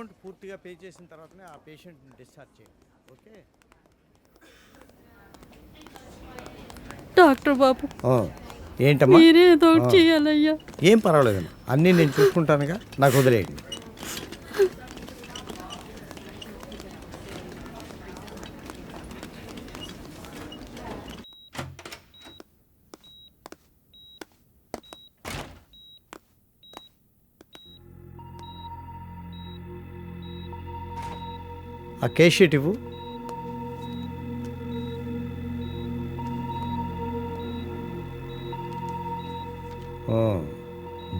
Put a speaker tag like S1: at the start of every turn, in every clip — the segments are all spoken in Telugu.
S1: అమౌంట్ పూర్తిగా పే చేసిన తర్వాతనే ఆ పేషెంట్ని డిశ్చార్జ్ చేయండి. ఓకే?
S2: డాక్టర్ బాబు
S1: ఏంటమ్మా?
S2: మీరే ఏదో ఒకటి చేయాలయ్యా.
S1: ఏం పర్వాలేదమ్మా, అన్నీ నేను చూసుకుంటానుగా, నాకు వదిలేయండి. ఆ కేస్ షీట్ ఇవ్వు.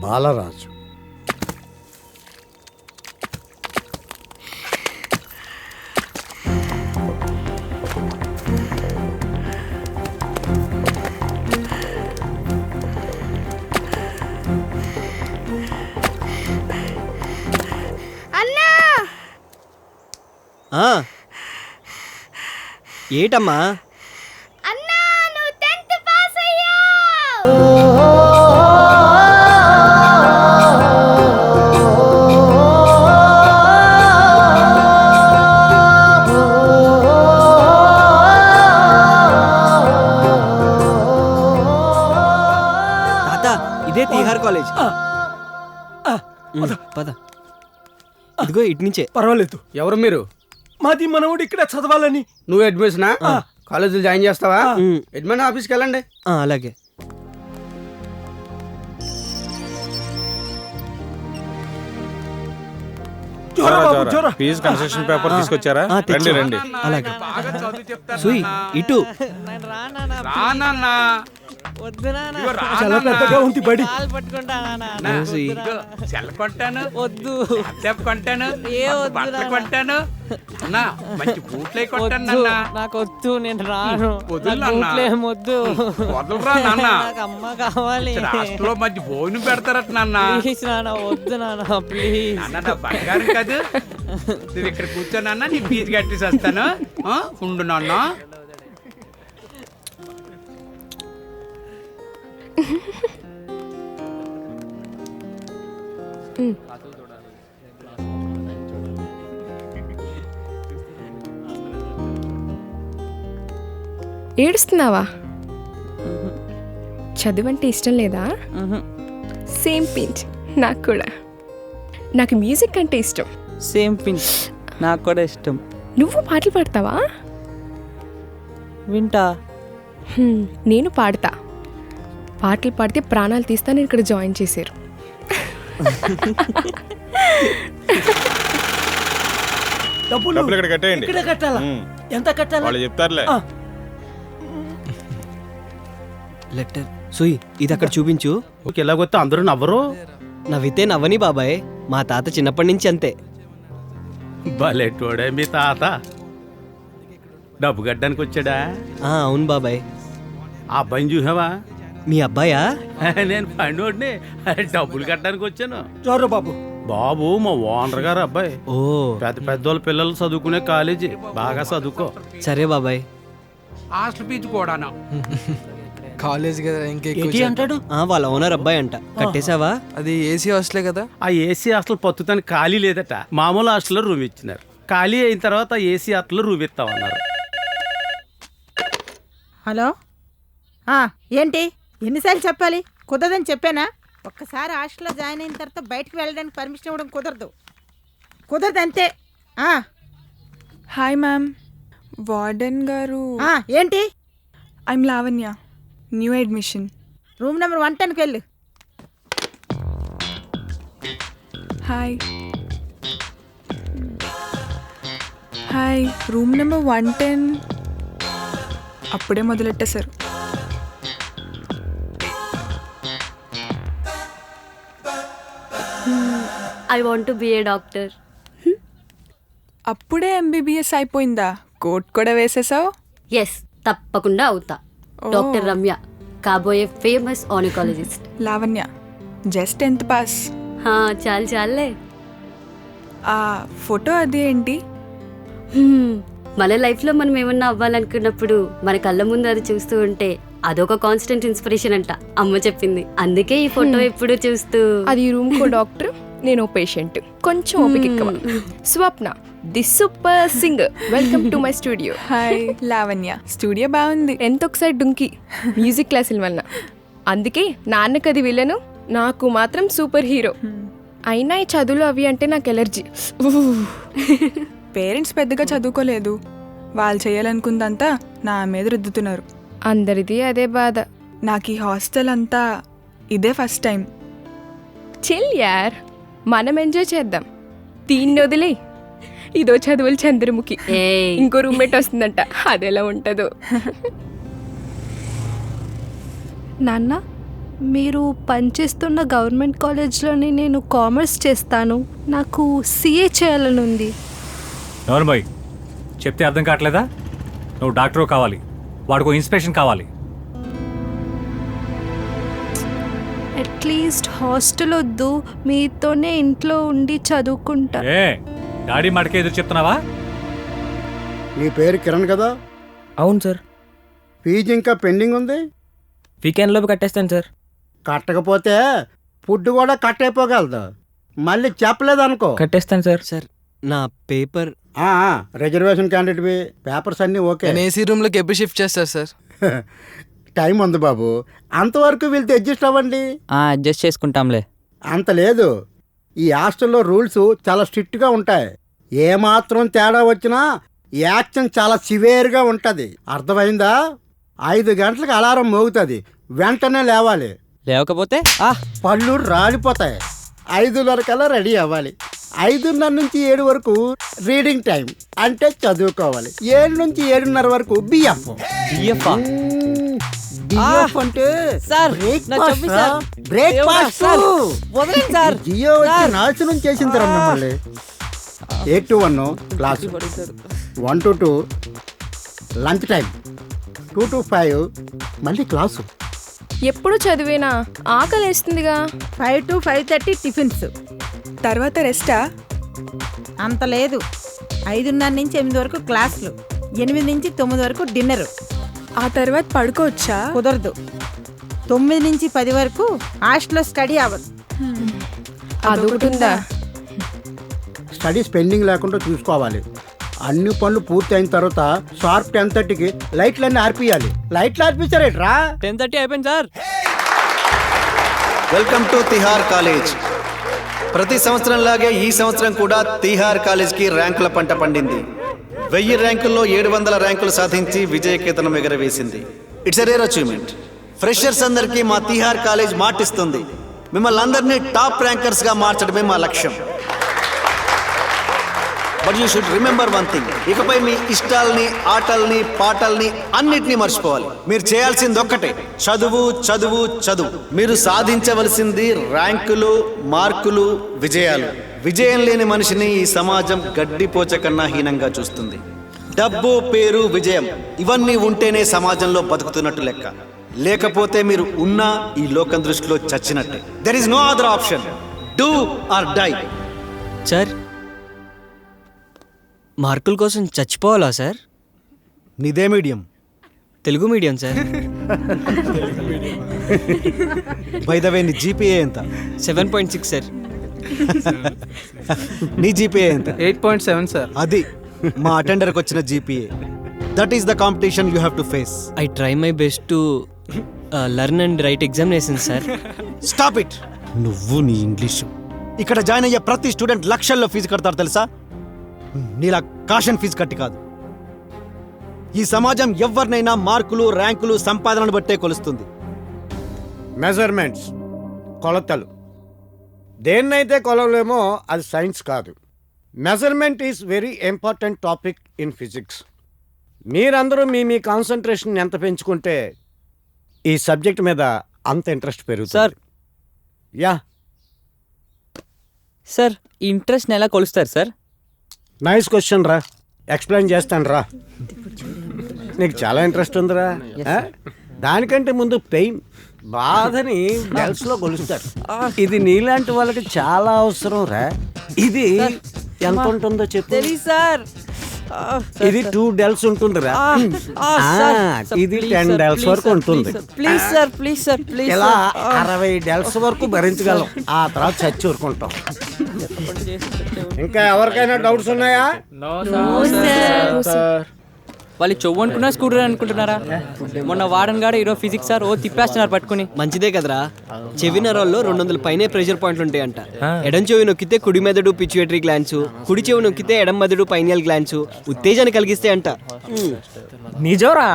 S1: బాలరాజు.
S3: ఏటమ్మా?
S4: అన్నా నువ్వు 10th పాస్ అయ్యా.
S3: తాత, ఇదే తీహార్ కాలేజ్. పద. ఇదిగో ఇటు నుంచే.
S5: పర్వాలేదు.
S6: ఎవరు మీరు?
S5: మాది మనవుడు ఇక్కడ చదవాలని.
S6: నువ్వు అడ్మిషనా? కాలేజీలో జాయిన్ చేస్తావా? అడ్మిషన్ ఆఫీస్కి వెళ్ళండి.
S3: అలాగే.
S7: ఫీజు కన్సెషన్ పేపర్ తీసుకొచ్చారా? రండి రండి.
S3: అలాగే. సుయ్ ఇటు.
S5: చాలా పెద్దగా ఉంది బడి.
S8: వద్దు కొంటాను కొంటాను అన్నా, మంచి బూట్లే కొంటాను.
S2: నాకు వద్దు, నేను రాను. వద్దు,
S8: వదలరా నాన్న.
S2: అమ్మ కావాలి.
S8: హాస్టల్లో మంచి భోజనం పెడతారట నాన్న.
S2: ప్లీజ్ నాన్న, వద్దు నాన్న, ప్లీజ్.
S8: నాన్న నా బంగారం కాదు, నువ్వు ఇక్కడ కూర్చోనన్నా నీ ఫీజు కట్టేసి వస్తాను. ఉండు నాన్న.
S9: ఏడుస్తున్నావా? చదువంటే ఇష్టం లేదా? సేమ్ పించ్ నాకు కూడా. నాకు మ్యూజిక్ అంటే ఇష్టం.
S2: సేమ్ పించ్ నాకు కూడా ఇష్టం.
S9: నువ్వు పాటలు పాడతావా?
S2: వింటా.
S9: నేను పాడతా. పాటలు పాడితే ప్రాణాలు తీస్తాను ఇక్కడ జాయిన్ చేశారు.
S5: డబ్బులు
S7: ఇక్కడ కట్టేయండి.
S5: ఇక్కడ కట్టాలా? ఎంత కట్టాలా?
S7: వాళ్ళు చెప్తారులే.
S3: లెటర్. సుయ్ ఇది అక్కడ చూపించు.
S6: ఎలాగొస్తే అందరూ నవ్వరు.
S3: నవ్వితే నవ్వని బాబాయ్, మా తాత చిన్నప్పటి నుంచి అంతే.
S8: భలేటోడే మీ తాత. డబ్బు కట్టడానికి వచ్చాడా?
S3: అవును బాబాయ్.
S8: ఆ అబ్బాయిని చూసావా?
S3: మీ అబ్బాయా?
S8: నేను పండుని డబ్బులు కట్టడానికి వచ్చాను.
S5: జోరు బాబు.
S8: బాబు మా ఓనర్ గారు అబ్బాయి.
S3: ఓ
S8: పెద్ద పెద్దోళ్ళ పిల్లలు చదువుకునే కాలేజీ, బాగా చదువుకో.
S3: సరే బాబాయ్.
S8: హాస్టల్ ఫీజు కూడాను.
S6: కాలేజ్ కదా,
S5: ఏంటి అంటాడు?
S3: వాళ్ళ ఓనర్ అబ్బాయి అంట. కట్టేశావా?
S6: అది ఏసీ హాస్టలే కదా.
S8: ఆ ఏసీ హాస్టల్ పత్తుతానికి ఖాళీ లేదట. మామూలు హాస్టల్లో రూమ్ ఇచ్చినారు. ఖాళీ అయిన తర్వాత ఏసీ హాస్టల్లో రూమ్ ఇస్తామన్నారు.
S10: హలో, ఏంటి ఎన్నిసార్లు చెప్పాలి? కుదరదని చెప్పానా? ఒక్కసారి హాస్టల్లో జాయిన్ అయిన తర్వాత బయటకు వెళ్ళడానికి పర్మిషన్ ఇవ్వడం కుదరదు అంతే.
S11: హాయ్ మ్యామ్, వార్డెన్ గారు.
S10: ఏంటి?
S11: I'm Lavanya, new admission.
S10: Room number 110కి వెళ్ళు.
S11: Hi hi, room number 110. అప్పుడే మొదలెట్టేశారు.
S4: I want to be a doctor.
S11: అప్పుడే ఎంబీబీఎస్ అయిపోయిందా? కోట్ కూడా వేసేసావు?
S4: ఎస్, తప్పకుండా అవుతా. డాక్టర్ రమ్య, కాబోయే famous oncologist.
S11: Lavanya, just 10th pass.
S4: చాలే.
S11: ఆ ఫోటో అది ఏంటి?
S4: మన లైఫ్లో మనం ఏమన్నా అవ్వాలనుకున్నప్పుడు మన కళ్ళ ముందు అది చూస్తూ ఉంటే అదొక కాన్స్టెంట్ ఇన్స్పిరేషన్ అంట, అమ్మ చెప్పింది. అందుకే ఈ ఫోటో ఎప్పుడు చూస్తూ.
S9: అది రూమ్ కో డాక్టర్, నేను పేషెంట్, కొంచెం ఓపిక ఎక్కువ. Swapna the super singer, welcome to my studio.
S11: Hi Lavanya, studio బాగుంది.
S9: ఎంత ఒకసారి డుంకి మ్యూజిక్ క్లాసుల వల్ల, అందుకే నాన్నకి అది విలను, నాకు మాత్రం సూపర్ హీరో. అయినా ఈ చదువులు అవి అంటే నాకు ఎలర్జీ.
S11: పేరెంట్స్ పెద్దగా చదువుకోలేదు, వాళ్ళు చేయాలనుకుందంతా నా మీద రుద్దుతున్నారు.
S9: అందరిది అదే బాధ.
S11: నాకు ఈ హాస్టల్ అంతా ఇదే ఫస్ట్ టైం.
S9: చిల్ యార్, మనం ఎంజాయ్ చేద్దాం. దీన్ని వదిలే, ఇదో చదువులు చంద్రముఖి,
S4: ఏయ్
S9: ఇంకో రూమ్మేట్ వస్తుందంట, అదెలా ఉంటుందో.
S12: నాన్న, మీరు పనిచేస్తున్న గవర్నమెంట్ కాలేజ్లోని నేను కామర్స్ చేస్తాను, నాకు సిఏ చేయాలని ఉంది.
S5: ఎవరు బాయ్ చెప్తే అర్థం కావట్లేదా? నువ్వు డాక్టర్ కావాలి, వాడికో ఇన్స్పిరేషన్ కావాలి.
S12: అట్లీస్ట్ హాస్టల్ వద్దు, మీతోనే ఇంట్లో ఉండి చదువుకుంటా.
S5: ఏ డాడీ మాటకే ఎదురు చెప్తున్నావా?
S6: నీ పేరు కిరణ్ కదా?
S2: అవును సార్.
S6: ఫీజు ఇంకా పెండింగ్ ఉంది.
S2: వీకెండ్ లోపు కట్టేస్తాను సార్.
S6: కట్టకపోతే ఫుడ్ కూడా కట్ అయిపోగలదు. మళ్ళీ చెప్పలేదనుకో.
S2: కట్టేస్తాను సార్.
S3: సార్ నా పేపర్
S6: రిజర్వేషన్ క్యాండిడేట్వి, పేపర్స్ అన్నీ ఓకే.
S2: ఏసీ రూమ్లోకి ఎప్పుడు షిఫ్ట్ చేస్తారు సార్?
S6: టైం ఉంది బాబు, అంతవరకు వీళ్ళతో అడ్జస్ట్ అవ్వండి.
S2: అడ్జస్ట్ చేసుకుంటాంలే.
S6: అంత లేదు, ఈ హాస్టల్లో రూల్స్ చాలా స్ట్రిక్ట్గా ఉంటాయి. ఏమాత్రం తేడా వచ్చినా యాక్షన్ చాలా సివియర్గా ఉంటుంది. అర్థమైందా? 5 గంటలకు అలారం మోగుతుంది, వెంటనే లేవాలి.
S2: లేకపోతే
S6: పళ్ళు రాలిపోతాయి. 5:30 కల్లా రెడీ అవ్వాలి. 5:30 నుంచి 7 వరకు రీడింగ్ టైం, అంటే చదువుకోవాలి. 7 నుంచి 7:30 వరకు బిఎఫ్. బిఎఫ్ అంటే బ్రేక్ఫాస్ట్. జియో వచ్చి నాశనం చేసింది మిమ్మల్ని. 8 to 1 class, 1 to 2 lunch time, 2 to 5 మళ్ళీ క్లాసు.
S9: ఎప్పుడు చదివేనా? ఆకలి వేస్తుందిగా.
S10: 5 to 5:30 టిఫిన్స్,
S11: తర్వాత రెస్టా?
S10: అంత లేదు. 5:30 నుంచి 8 వరకు క్లాసులు, 8 నుంచి 9 వరకు డిన్నర్.
S11: ఆ తర్వాత పడుకోవచ్చా?
S10: కుదరదు. 9 నుంచి 10 వరకు హాస్టల్లో స్టడీ అవ్వదు.
S9: అదొకటుందా?
S6: స్టడీస్ పెండింగ్ లేకుండా చూసుకోవాలి. అన్ని పనులు పూర్తి అయిన తర్వాత షార్ప్ 10:30కి లైట్లన్నీ ఆర్పియాలి. లైట్లు ఆర్పించారేట్రా?
S2: 10:30 అయిపోయింది sir.
S3: Welcome to Tihar college. ప్రతి సంవత్సరంలాగే ఈ సంవత్సరం కూడా తిహార్ కాలేజ్కి ర్యాంకుల పంట పండింది. 1000 ర్యాంకుల్లో 700 ర్యాంకులు సాధించి విజయకేతనం ఎగరవేసింది. It's a rare achievement. Freshers అందరికీ మా తిహార్ కాలేజ్ మాటిస్తుంది, మిమ్మల్ని అందరినీ టాప్ ర్యాంకర్స్గా మార్చడమే మా లక్ష్యం. But you should remember one thing, ఇకపై మీ ఇష్టాలని, ఆటల్ని, పాటల్ని అన్నిటినీ మర్చిపోవాలి. మీరు చేయాల్సింది ఒక్కటే, చదువు చదువు చదువు. మీరు సాధించవలసింది ర్యాంకులు, మార్కులు, విజయాలు. విజయం లేని మనిషిని ఈ సమాజం గడ్డిపోచ కన్నా హీనంగా చూస్తుంది. డబ్బు, పేరు, విజయం ఇవన్నీ ఉంటేనే సమాజంలో బతుకుతున్నట్టు లెక్క. లేకపోతే మీరు ఉన్నా ఈ లోకం దృష్టిలో చచ్చినట్టే. There is no other option. Do or die.
S2: Sir, మార్కుల కోసం చచ్చిపోవాలా సార్?
S3: నీదే medium?
S2: Telugu medium sir.
S3: By the way నీ జీపీఏ ఎంత?
S2: 7.6 సార్.
S3: నీ జీపీఏ ఎంత?
S8: 8.7 సార్.
S3: అది మా అటెండర్కి వచ్చిన GPA. That is the competition you have to face.
S2: I try my best to learn and right examination sir.
S3: Stop it. నువ్వు నీ ఇంగ్లీషు. ఇక్కడ జాయిన్ అయ్యే ప్రతి స్టూడెంట్ లక్షల్లో ఫీజు కడతారు తెలుసా? నీలా కాషన్ ఫీజు కట్టి కాదు. ఈ సమాజం ఎవరినైనా మార్కులు, ర్యాంకులు, సంపాదనను బట్టే కొలుస్తుంది.
S1: మెజర్మెంట్స్, కొలతలు. దేన్నైతే కొలవలేమో అది సైన్స్ కాదు. Measurement is very important topic in physics. మీరందరూ మీ కాన్సన్ట్రేషన్ ఎంత పెంచుకుంటే ఈ సబ్జెక్ట్ మీద అంత ఇంట్రెస్ట్ పెరుగుతుంది.
S2: సార్,
S1: యా
S2: సార్, ఇంట్రెస్ట్ ఎలా కొలుస్తారు సార్?
S1: నైస్ క్వశ్చన్ రా, ఎక్స్ప్లెయిన్ చేస్తాను రా. నీకు చాలా ఇంట్రెస్ట్ ఉందిరా. దానికంటే ముందు పెయిన్, బాధని బెల్స్లో కొలుస్తారు. ఇది నీలాంటి వాళ్ళకి చాలా అవసరం రా. ఇది ఎంత ఉంటుందో చెప్పు.
S2: సార్,
S1: ఇది 2 డెల్స్ ఉంటుందిరా. ఇది 10 డెల్స్ వరకు ఉంటుంది.
S2: Please sir please sir please
S1: ఇలా 60 డెల్స్ వరకు భరించగలం. ఆ తర్వాత చచ్చి ఊరుకుంటాం. ఇంకా ఎవరికైనా డౌట్స్ ఉన్నాయా?
S2: వాళ్ళు చెవు అనుకున్నా స్కూటర్ అనుకుంటున్నారా? మొన్న వాడన్ గాడు ఈరోజు ఫిజిక్స్ సార్ తిప్పేస్తున్నారు పట్టుకుని.
S13: మంచిదే కదరా. చెవి నరాల్లో 200 పైనే ప్రెషర్ పాయింట్లు ఉంటాయంట. ఎడం చెవి నొక్కితే కుడి మెదడు పిచ్యుటరీ గ్లాండ్స్, కుడి చెవి నొక్కితే ఎడం మెదడు పైనియల్ గ్లాండ్స్ ఉత్తేజాన్ని కలిగిస్తాయి అంట.
S2: నిజంరా?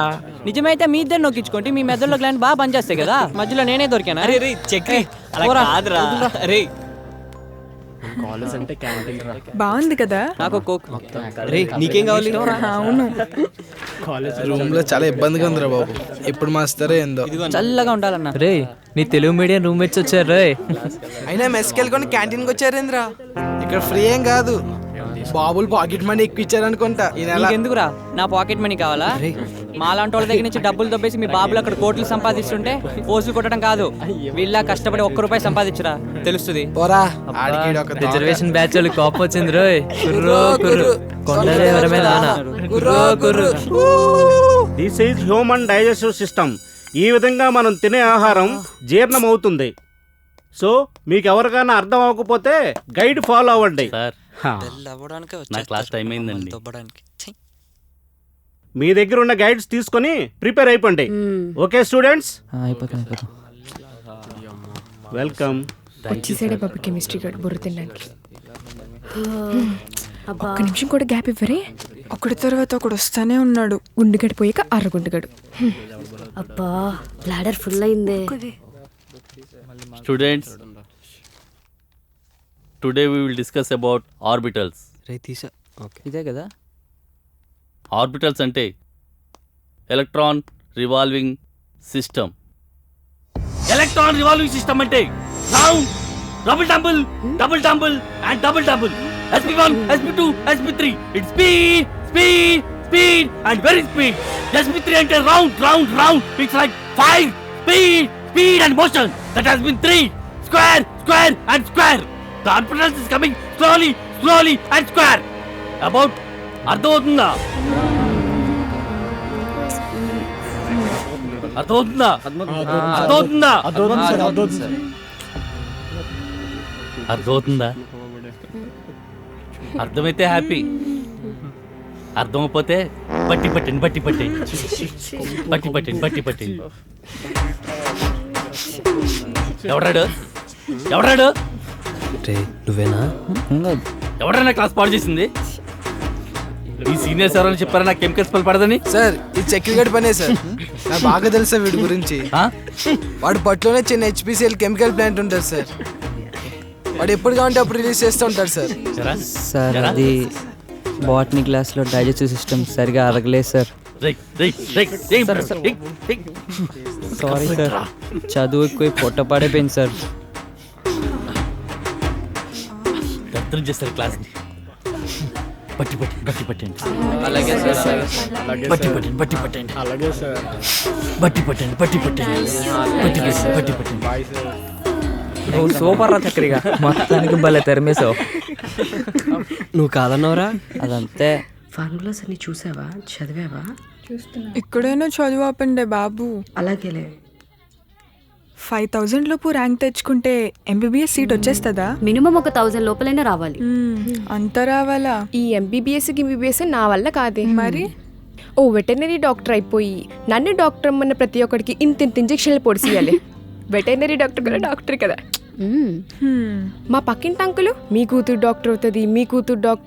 S2: నిజమైతే మీ ఇద్దరు నొక్కించుకోండి, మీ మెదడులో గ్లాండ్ బాగా పనిచేస్తాయి కదా. మధ్యలో నేనే దొరికానా?
S13: చక్రి రే
S11: బాగుంది కదా.
S2: నాకు కోక్.
S13: రే నీకేం కావాలి?
S11: అవును
S14: రూమ్ లో చాలా ఇబ్బందిగా ఉందిరా బాబు. ఎప్పుడు మాస్తారో ఏందో.
S2: చల్లగా ఉండాలన్నా. రే నీ తెలుగు మీడియం రూమ్మేట్స్ వచ్చారు రే.
S14: అయినా మెస్కి వెళ్ళుకొని క్యాంటీన్కి వచ్చారేంద్రా? ఇక్కడ ఫ్రీ ఏం కాదు, బాబులు పాకెట్ మనీ ఎక్కువ ఇచ్చారనుకుంటా.
S2: ఎందుకురా నా పాకెట్ మనీ కావాలా? మాలాంటి వాళ్ళ దగ్గర నుంచి డబ్బులు దొబ్బేసి మీ బాబులు అక్కడ కోట్లు సంపాదిస్తుంటే పోజులు కొట్టడం కాదు, వీళ్ళ కష్టపడి ₹1 సంపాదించరా తెలుస్తుంది.
S13: రిజర్వేషన్ బ్యాచ్ వాళ్ళకి కోపం వచ్చింది రోయ్.
S8: This is human digestive system. ఈ విధంగా మనం తినే ఆహారం జీర్ణం అవుతుంది. సో మీకు ఎవరికైనా అర్థం అవ్వకపోతే గైడ్ ఫాలో అవ్వండి.
S15: నా క్లాస్ టైం అయిందండి.
S8: మీ దగ్గర ఉన్న గైడ్స్ తీసుకొని ప్రిపేర్ అయిపోండి. Okay students, welcome.
S9: వచ్చేసాడే బాబు కెమిస్ట్రీ గడు బుర్ర తినడానికి. ఒక్క నిమిషం కూడా గ్యాప్ ఇవ్వరే.
S11: ఒకటి తర్వాత ఒకడు వస్తానే ఉన్నాడు.
S9: గుండు గడిపోయాక అరగుండు గడు.
S4: అబ్బా బ్లాడర్ ఫుల్ అయిందే.
S15: Students, today we will discuss about orbitals.
S2: ఇదే కదా
S15: ఆర్బిటల్స్ అంటే electron revolving system. Electron revolving system అంటే round, double dumbbell and double dumbbell. SP1, SP2, SP3. It's speed and very speed. SP3 అంటే round. It's like fire, speed and motion. That has been 3 square and square. The orbitals is coming slowly and square. About అర్థమవుతుందా? అర్థమైతే హ్యాపీ, అర్థమైపోతే బట్టి పట్టండి. ఎవడాడు?
S13: నువ్వేనా?
S15: ఎవడన్నా క్లాస్ పాడు చేసింది? ఈ సీనియర్స్ ఎవరైనా చెప్పారా నాకు కెమికల్స్ పడదని?
S14: సార్ ఇది చక్కెరగడ్డ పనే సార్. నాకు బాగా తెలుసా వీడి గురించి. వాడు పట్టులోనే చిన్న HPCL కెమికల్ ప్లాంట్ ఉంటుంది సార్. వాడు ఎప్పుడు కావాలంటే అప్పుడు రిలీజ్ చేస్తూ ఉంటాడు సార్.
S2: సార్ అది బాటనీ క్లాస్లో డైజెస్టివ్ సిస్టమ్ సరిగా అరగలేదు సార్. సారీ సార్, చదువు ఎక్కువ పొట్ట పడిపోయింది సార్.
S15: అర్థం చేస్తారు క్లాస్ బట్టి పట్టండి.
S2: అలాగే సార్.
S15: బట్టి పట్టండి.
S2: సూపర్ రా చక్రిగా, మొత్తానికి భలే తెరమేశావు.
S13: నువ్వు కాదన్నావురా?
S2: అదంతే.
S4: ఫార్ములాస్ అన్ని చూసావా, చదివావా?
S11: ఇక్కడైనా చదువు ఆపండే బాబు.
S4: అలాగేలే.
S11: 5000 లోపు ర్యాంక్ తెచ్చుకుంటే MBBS సీట్ వచ్చేస్తుందా?
S4: మినిమం 1000 లోపలైనా రావాలి.
S11: అంత రావాలా?
S9: ఈ MBBS నా వల్ల కాదే.
S11: మరి
S9: ఓ వెటర్నరీ డాక్టర్ అయిపోయి నన్ను డాక్టర్ అమ్మన్న ప్రతి ఒక్కడికి ఇంత ఇంజక్షన్లు పొడిసియాలి. వెటర్నరీ డాక్టర్ కూడా డాక్టర్ కదా. మా పక్కింటి అంకులు మీ కూతురు డాక్టర్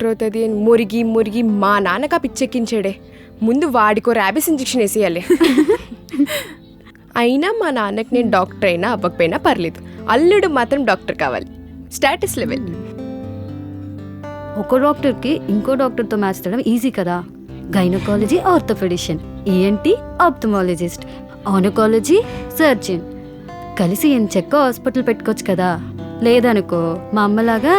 S9: అవుతుంది అని మురిగి మా నాన్నగా పిచ్చెక్కించాడే. ముందు వాడికో ర్యాబిస్ ఇంజెక్షన్ వేసేయాలి. అయినా మా నాన్నకి నేను డాక్టర్ అయినా అవ్వకపోయినా పర్లేదు, అల్లుడు మాత్రం డాక్టర్ కావాలి. Status level.
S4: ఒక డాక్టర్కి ఇంకో డాక్టర్తో మ్యాచ్ చేయడం ఈజీ కదా. Gynaecology orthopedician, ENT ophthalmologist, oncology surgeon కలిసి ఎంచక్క హాస్పిటల్ పెట్టుకోవచ్చు కదా. లేదనుకో మా అమ్మలాగా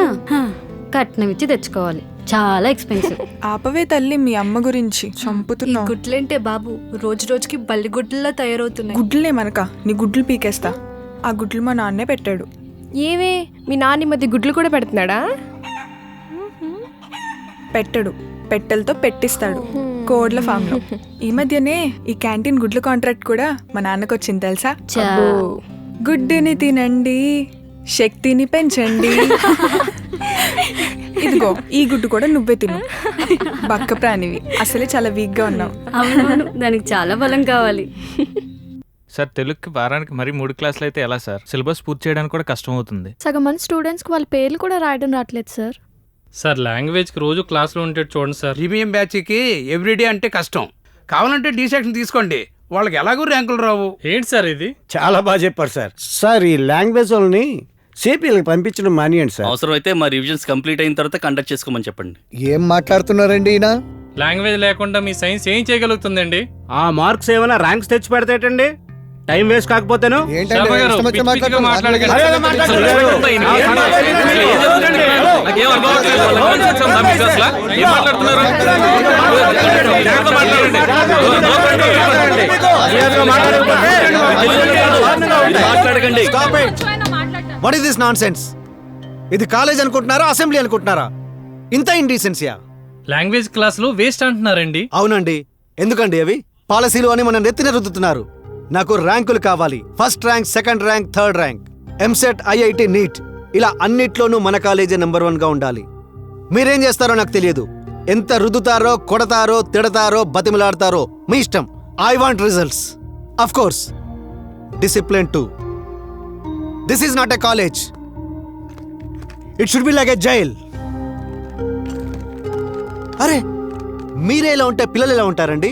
S4: కట్నం ఇచ్చి తెచ్చుకోవాలి, చాలా ఎక్స్పెన్సివ్.
S11: ఆపవే తల్లి, మీ అమ్మ గురించి చంపుతున్నావు.
S12: గుడ్లేంటే బాబు రోజు రోజుకి బల్లి గుడ్లలా తయారవుతున్నాయి.
S11: గుడ్లే మనక, నీ గుడ్లు పీకేస్తా. ఆ గుడ్లు మా నాన్నే పెట్టాడు.
S9: ఏవే మీ నాన్న మధ్య గుడ్లు కూడా పెడుతున్నాడా?
S11: పెట్టడు, పెట్టెలతో పెట్టిస్తాడు కోడ్ల ఫామ్ లో. ఈ మధ్యనే ఈ క్యాంటీన్ గుడ్ల కాంట్రాక్ట్ కూడా మా నాన్నకు వచ్చింది తెలుసా? అబ్బో, గుడ్డుని తినండి శక్తిని పెంచండి. ఇదిగో ఈ గుడ్డు కూడా నువ్వే తిను. బక్క ప్రాణివి, అసలే చాలా వీక్ గా ఉన్నావు.
S4: అవునవును, దానికి చాలా బలం కావాలి.
S7: సార్ తెలుగుకి వారానికి మరి 3 క్లాసులు అయితే ఎలా సార్? సిలబస్ పూర్తి చేయడానికి కూడా కష్టం అవుతుంది.
S12: సగం మంది స్టూడెంట్స్కి వాళ్ళ పేర్లు కూడా రాయడం రావట్లేదు సార్.
S16: సార్ లాంగ్వేజ్కి రోజు క్లాస్లో ఉంటే చూడండి సార్.
S17: ప్రీమియం బ్యాచ్కి ఎవ్రీడే అంటే కష్టం. కావాలంటే డి సెక్షన్ తీసుకోండి, వాళ్ళకి ఎలాగూ ర్యాంకులు రావు.
S16: ఏంటి సార్ ఇది?
S1: చాలా బాగా చెప్పారు సార్. సార్ ఈ లాంగ్వేజ్ వాళ్ళని సిపిఎల్కి పంపించడం మానేయండి సార్.
S15: అవసరం అయితే మా రివిజన్స్ కంప్లీట్ అయిన తర్వాత కండక్ట్ చేసుకోమని చెప్పండి.
S18: ఏం మాట్లాడుతున్నారండి ఈయన?
S16: లాంగ్వేజ్ లేకుండా మీ సైన్స్ ఏం చేయగలుగుతుందండి?
S8: ఆ మార్క్స్ ఏమైనా ర్యాంక్స్ తెచ్చి పెడతాయండి? టైం వేస్ట్ కాకపోతేను.
S3: What is this nonsense? ఇది కాలేజ్ అనుకుంటున్నారా, అసెంబ్లీ అనుకుంటున్నారా? ఇంత ఇండీసెన్సీయా?
S16: లాంగ్వేజ్ క్లాసులు వేస్ట్ అంటున్నారండి.
S3: అవునండి. ఎందుకండి అవి? పాలసీలు అని మన నెత్తిన రుద్దుతున్నారు. నాకు ర్యాంకులు కావాలి. First rank, second rank, third rank, EAMCET, IIT, NEET, ఇలా అన్నిట్లోనూ మన కాలేజే నెంబర్ 1 గా ఉండాలి. మీరేం చేస్తారో నాకు తెలియదు. ఎంత రుద్దుతారో, కొడతారో, తిడతారో, బతిమలాడతారో మీ ఇష్టం. I want results. Of course discipline to. This is not a college. It should be like a jail. అరే మీరే ఇలా ఉంటే పిల్లలు ఎలా ఉంటారండి?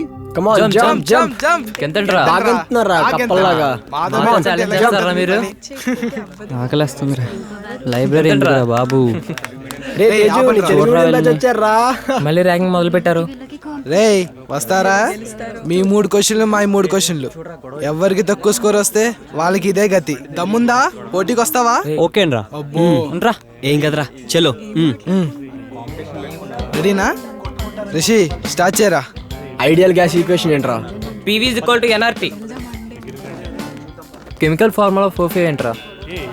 S2: ఆకలిస్తుందిరా. లైబ్రరీ బాబు. మళ్ళీ ర్యాంకింగ్ మొదలు పెట్టారు.
S14: రే వస్తారా? మీ 3 క్వశ్చన్లు మా 3 క్వశ్చన్లు. ఎవరికి తక్కువ స్కోర్ వస్తే వాళ్ళకి ఇదే గతి. దమ్ముందా? పోటీకి వస్తావా?
S2: ఓకే రా. రా
S13: ఏం కదరా, చలో.
S14: రెడీనా? రిషి స్టార్ట్ చేయరా.
S13: ఐడియల్ గ్యాస్ ఈక్వేషన్ ఏంట్రా?
S2: PV = NRT. కెమికల్ ఫార్ములా 4 ఏంట్రా?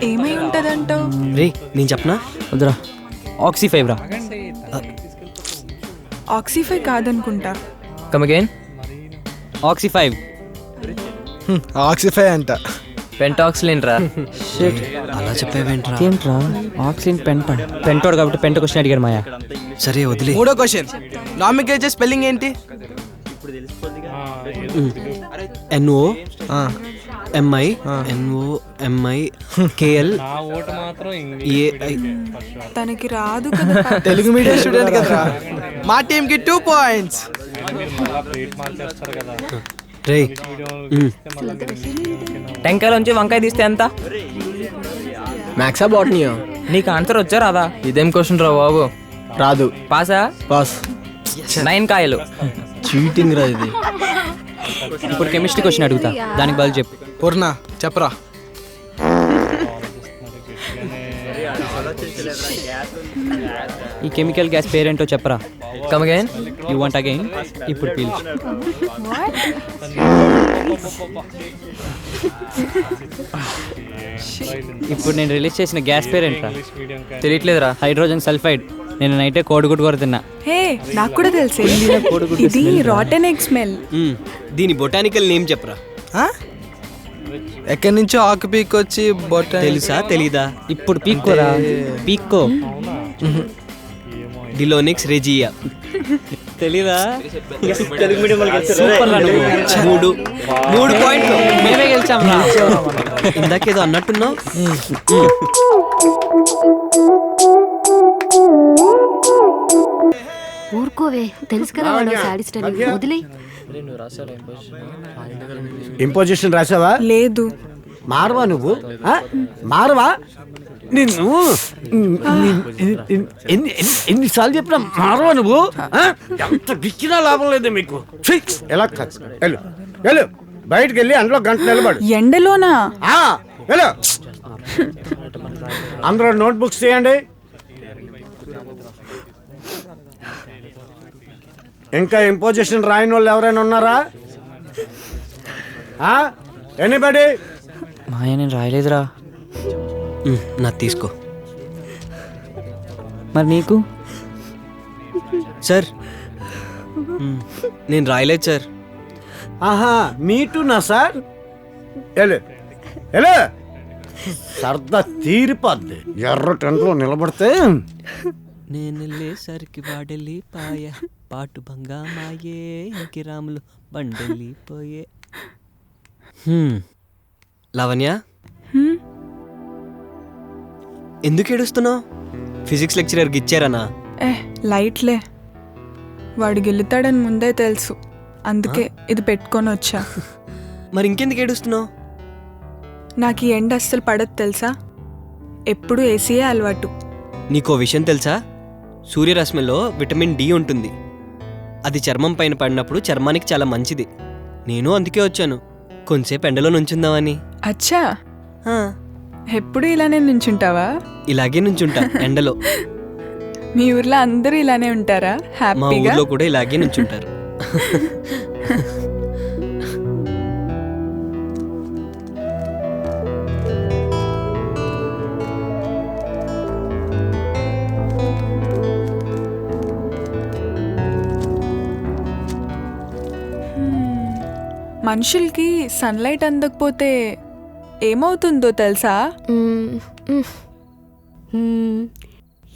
S11: ఏమై ఉంటదంటావు?
S13: రే నేను చెప్పనా?
S2: వద్దురా. ఆక్సిఫైవ్ రా.
S11: ఆక్సిఫై కాదనుకుంటా.
S2: Come again. ఆక్సిఫైవ్.
S14: ఆక్సిఫై అంట.
S2: పెంటాక్సిలిన్ రా. షిట్,
S13: అలా చెప్పావేంట్రా?
S2: ఏంట్రా ఆక్సిలిన్ పెంటోడు కాబట్టి పెంట క్వశ్చన్ అడిగారు మాయా.
S13: సరే వదిలే.
S14: 3వ క్వశ్చన్. నామికేచర్ స్పెల్లింగ్ ఏంటి?
S13: NO MI NO MI KL AI.
S11: తనకి రాదు కదా.
S14: తెలుగు మీడియం స్టూడెంట్ కదా. మా టీమ్ కి 2 పాయింట్స్.
S13: రే
S2: టెంకాయలోంచి వంకాయ తీస్తే ఎంత?
S13: మ్యాథ్సా బాటనీయా?
S2: నీకు ఆన్సర్ వచ్చా రాదా?
S13: ఇదేం క్వశ్చన్ రా బాబు. రాదు.
S2: పాసా?
S13: పాస్.
S2: 9 కాయలు.
S13: చీటింగ్ రా ఇది.
S2: ఇప్పుడు కెమిస్ట్రీ క్వశ్చన్ అడుగుతా, దానికి బదులు చెప్పు.
S14: పూర్ణ చెప్పరా.
S2: ఈ కెమికల్ గ్యాస్ పేరేంటో చెప్పరా. Come again. You want again? ఇప్పుడు పీల్చు. ఇప్పుడు నేను రిలీజ్ చేసిన గ్యాస్ పేరేంట్రా? తెలియట్లేదురా. Hydrogen sulphide. నేను నైటే కోడిగుడ్డు కూడా తిన్నా.
S11: హే నాకు కూడా తెలుసు. ఇది రాటన్ ఎగ్ స్మెల్.
S13: దీని బొటానికల్ నేమ్ చెప్పరా.
S14: ఎక్కడి నుంచో ఆకు పీక్కొచ్చి
S13: తెలుసా తెలీదా?
S2: ఇప్పుడు పీక్కోరా. పీక్కో.
S13: డిలోనిక్స్ రెజియా.
S2: తెలీదా?
S13: మూడు పాయింట్లు
S2: మేమే గెలిచాం రా.
S13: ఇందాకేదో అన్నట్టున్నావు.
S4: ఊరుకోవే, తెలుసు కదా వాడు సాడిస్ట్ అని. వదిలే.
S1: ఇంపోజిషన్ రాసావా?
S11: లేదు.
S1: మారవా నువ్వు? మారవా? నిన్ను ఎన్నిసార్లు చెప్పినా మారవా నువ్వు? ఎంత గిచ్చినా లాభం లేదు మీకు. ఎలా కాదు, వెళ్ళు వెళ్ళు, బయటకు వెళ్ళి అందులో గంట నిలబడు.
S11: ఎండలోనా?
S1: వెళ్ళు. అందరూ నోట్బుక్స్ తీయండి. ఇంకా ఇంపోజిషన్ రాయని వాళ్ళు ఎవరైనా ఉన్నారా? ఎనీబడి?
S2: మాయ నేను రాయలేదురా.
S13: నా తీసుకో.
S2: మరి నీకు?
S13: సార్ నేను రాయలేదు సార్.
S1: ఆహా మీటునా సార్? ఎలా సరదా తీరిపోద్ది ఎర్ర టెంట్లో నిలబడితే.
S13: నేను వెళ్ళేసరికి వాడెళ్ళి పాయ పాటు భంగా మాయే ఇంకి రాములు బండెళ్ళిపోయే. లావణ్య, ఎందుకు ఏడుస్తున్నావు? ఫిజిక్స్ లెక్చరర్కి ఇచ్చారనా?
S11: లైట్లే, వాడు గెలుతాడని ముందే తెలుసు, అందుకే ఇది పెట్టుకొని వచ్చా.
S13: మరి ఇంకెందుకు ఏడుస్తున్నావు?
S11: నాకు ఈ ఎండ అస్సలు పడదు తెలుసా, ఎప్పుడు ఏసీయే అలవాటు.
S13: నీకో విషయం తెలుసా? సూర్యరశ్మిలో విటమిన్ డి ఉంటుంది. అది చర్మం పైన పడినప్పుడు చర్మానికి చాలా మంచిది. నేను అందుకే వచ్చాను, కొంచెంసేపు ఎండలో నుంచుందామని.
S11: అచ్చా, ఎప్పుడు ఇలానే నుంచుంటావా?
S13: ఇలాగే నుంచుంటా ఎండలో.
S11: మీ ఊర్లో అందరూ ఇలానే ఉంటారా?
S13: మా
S11: హ్యాపీగా?
S13: ఊర్లో కూడా ఇలాగే నుంచుంటారు.
S11: మనుషులకి సన్లైట్ అందకపోతే ఏమవుతుందో తెలుసా?